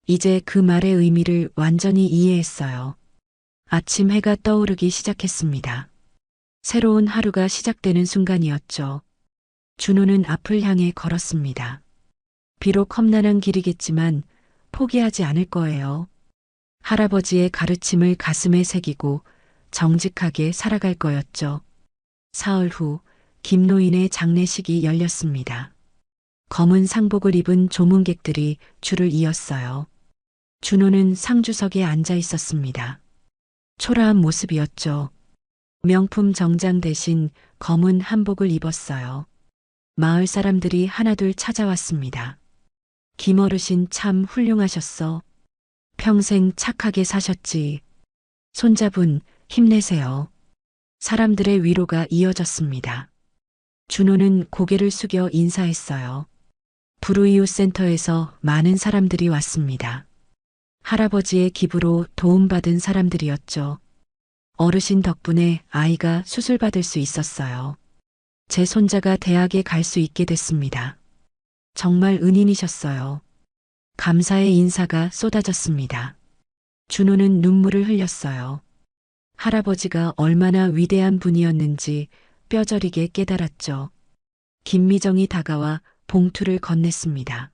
이제 그 말의 의미를 완전히 이해했어요. 아침 해가 떠오르기 시작했습니다. 새로운 하루가 시작되는 순간이었죠. 준호는 앞을 향해 걸었습니다. 비록 험난한 길이겠지만 포기하지 않을 거예요. 할아버지의 가르침을 가슴에 새기고 정직하게 살아갈 거였죠. 사흘 후 김노인의 장례식이 열렸습니다. 검은 상복을 입은 조문객들이 줄을 이었어요. 준호는 상주석에 앉아 있었습니다. 초라한 모습이었죠. 명품 정장 대신 검은 한복을 입었어요. 마을 사람들이 하나둘 찾아왔습니다. 김어르신 참 훌륭하셨어. 평생 착하게 사셨지. 손자분, 힘내세요. 사람들의 위로가 이어졌습니다. 준호는 고개를 숙여 인사했어요. 불우이웃 센터에서 많은 사람들이 왔습니다. 할아버지의 기부로 도움받은 사람들이었죠. 어르신 덕분에 아이가 수술받을 수 있었어요. 제 손자가 대학에 갈 수 있게 됐습니다. 정말 은인이셨어요. 감사의 인사가 쏟아졌습니다. 준호는 눈물을 흘렸어요. 할아버지가 얼마나 위대한 분이었는지 뼈저리게 깨달았죠. 김미정이 다가와 봉투를 건넸습니다.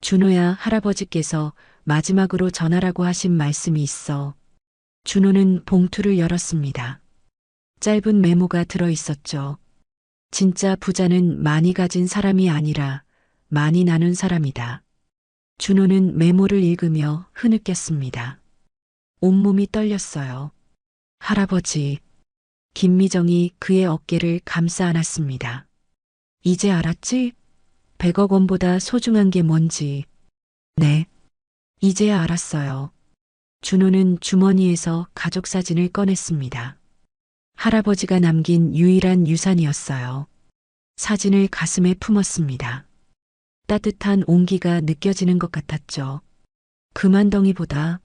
준호야, 할아버지께서 마지막으로 전하라고 하신 말씀이 있어. 준호는 봉투를 열었습니다. 짧은 메모가 들어 있었죠. 진짜 부자는 많이 가진 사람이 아니라 많이 나눈 사람이다. 준호는 메모를 읽으며 흐느꼈습니다. 온몸이 떨렸어요. 할아버지. 김미정이 그의 어깨를 감싸 안았습니다. 이제 알았지? 100억 원보다 소중한 게 뭔지. 네. 이제야 알았어요. 준호는 주머니에서 가족 사진을 꺼냈습니다. 할아버지가 남긴 유일한 유산이었어요. 사진을 가슴에 품었습니다. 따뜻한 온기가 느껴지는 것 같았죠. 금한덩이보다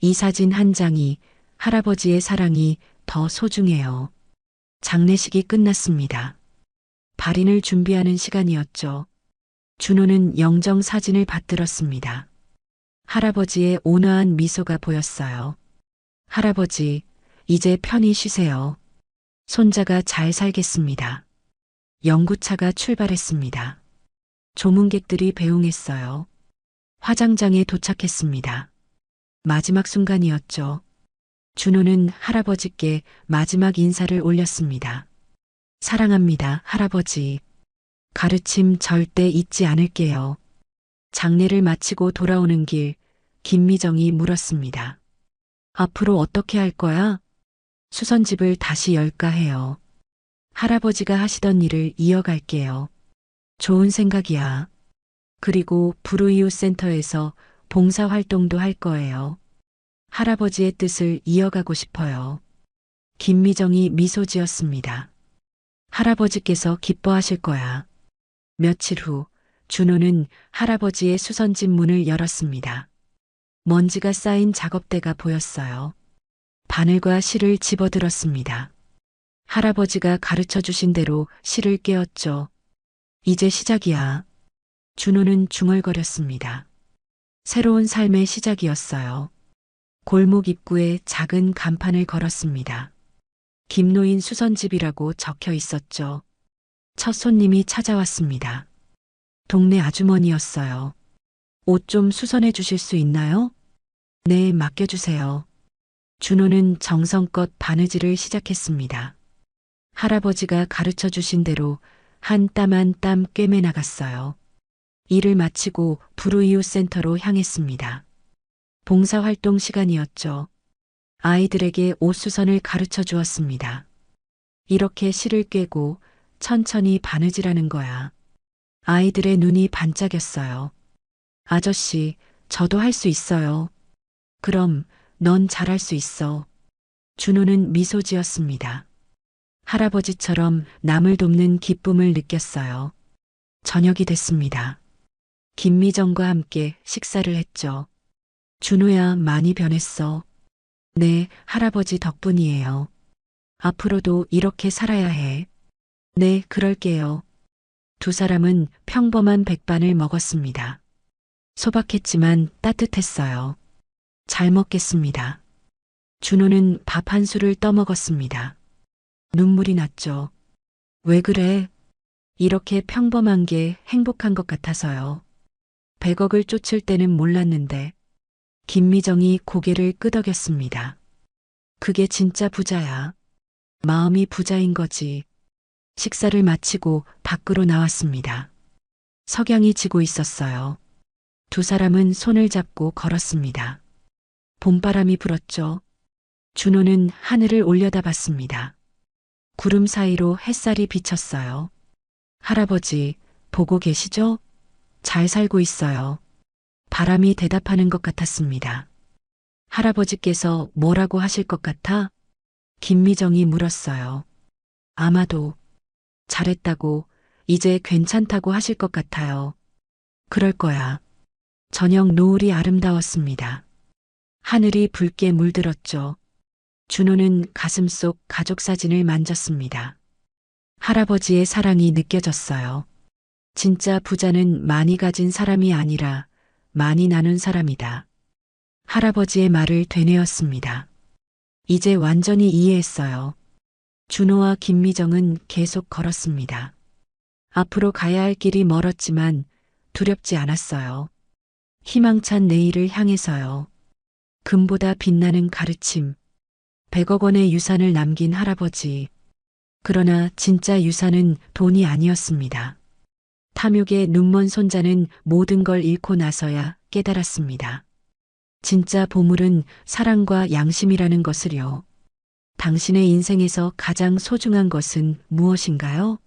이 사진 한 장이 할아버지의 사랑이 더 소중해요. 장례식이 끝났습니다. 발인을 준비하는 시간이었죠. 준호는 영정 사진을 받들었습니다. 할아버지의 온화한 미소가 보였어요. 할아버지, 이제 편히 쉬세요. 손자가 잘 살겠습니다. 연구차가 출발했습니다. 조문객들이 배웅했어요. 화장장에 도착했습니다. 마지막 순간이었죠. 준호는 할아버지께 마지막 인사를 올렸습니다. 사랑합니다, 할아버지. 가르침 절대 잊지 않을게요. 장례를 마치고 돌아오는 길, 김미정이 물었습니다. 앞으로 어떻게 할 거야? 수선집을 다시 열까 해요. 할아버지가 하시던 일을 이어갈게요. 좋은 생각이야. 그리고 불우이웃 센터에서 봉사활동도 할 거예요. 할아버지의 뜻을 이어가고 싶어요. 김미정이 미소 지었습니다. 할아버지께서 기뻐하실 거야. 며칠 후 준호는 할아버지의 수선집 문을 열었습니다. 먼지가 쌓인 작업대가 보였어요. 바늘과 실을 집어들었습니다. 할아버지가 가르쳐 주신 대로 실을 꿰었죠. 이제 시작이야. 준호는 중얼거렸습니다. 새로운 삶의 시작이었어요. 골목 입구에 작은 간판을 걸었습니다. 김노인 수선집이라고 적혀 있었죠. 첫 손님이 찾아왔습니다. 동네 아주머니였어요. 옷 좀 수선해 주실 수 있나요? 네, 맡겨주세요. 준호는 정성껏 바느질을 시작했습니다. 할아버지가 가르쳐 주신 대로 한 땀 한 땀 꿰매 나갔어요. 일을 마치고 불우이웃 센터로 향했습니다. 봉사활동 시간이었죠. 아이들에게 옷수선을 가르쳐 주었습니다. 이렇게 실을 꿰고 천천히 바느질하는 거야. 아이들의 눈이 반짝였어요. 아저씨, 저도 할 수 있어요. 그럼 넌 잘할 수 있어. 준호는 미소 지었습니다. 할아버지처럼 남을 돕는 기쁨을 느꼈어요. 저녁이 됐습니다. 김미정과 함께 식사를 했죠. 준호야, 많이 변했어. 네, 할아버지 덕분이에요. 앞으로도 이렇게 살아야 해. 네, 그럴게요. 두 사람은 평범한 백반을 먹었습니다. 소박했지만 따뜻했어요. 잘 먹겠습니다. 준호는 밥 한 술을 떠먹었습니다. 눈물이 났죠. 왜 그래? 이렇게 평범한 게 행복한 것 같아서요. 100억을 쫓을 때는 몰랐는데. 김미정이 고개를 끄덕였습니다. 그게 진짜 부자야. 마음이 부자인 거지. 식사를 마치고 밖으로 나왔습니다. 석양이 지고 있었어요. 두 사람은 손을 잡고 걸었습니다. 봄바람이 불었죠. 준호는 하늘을 올려다봤습니다. 구름 사이로 햇살이 비쳤어요. 할아버지, 보고 계시죠? 잘 살고 있어요. 바람이 대답하는 것 같았습니다. 할아버지께서 뭐라고 하실 것 같아? 김미정이 물었어요. 아마도 잘했다고, 이제 괜찮다고 하실 것 같아요. 그럴 거야. 저녁 노을이 아름다웠습니다. 하늘이 붉게 물들었죠. 준호는 가슴속 가족 사진을 만졌습니다. 할아버지의 사랑이 느껴졌어요. 진짜 부자는 많이 가진 사람이 아니라 많이 나눈 사람이다. 할아버지의 말을 되뇌었습니다. 이제 완전히 이해했어요. 준호와 김미정은 계속 걸었습니다. 앞으로 가야 할 길이 멀었지만 두렵지 않았어요. 희망찬 내일을 향해서요. 금보다 빛나는 가르침. 100억 원의 유산을 남긴 할아버지. 그러나 진짜 유산은 돈이 아니었습니다. 탐욕의 눈먼 손자는 모든 걸 잃고 나서야 깨달았습니다. 진짜 보물은 사랑과 양심이라는 것을요. 당신의 인생에서 가장 소중한 것은 무엇인가요?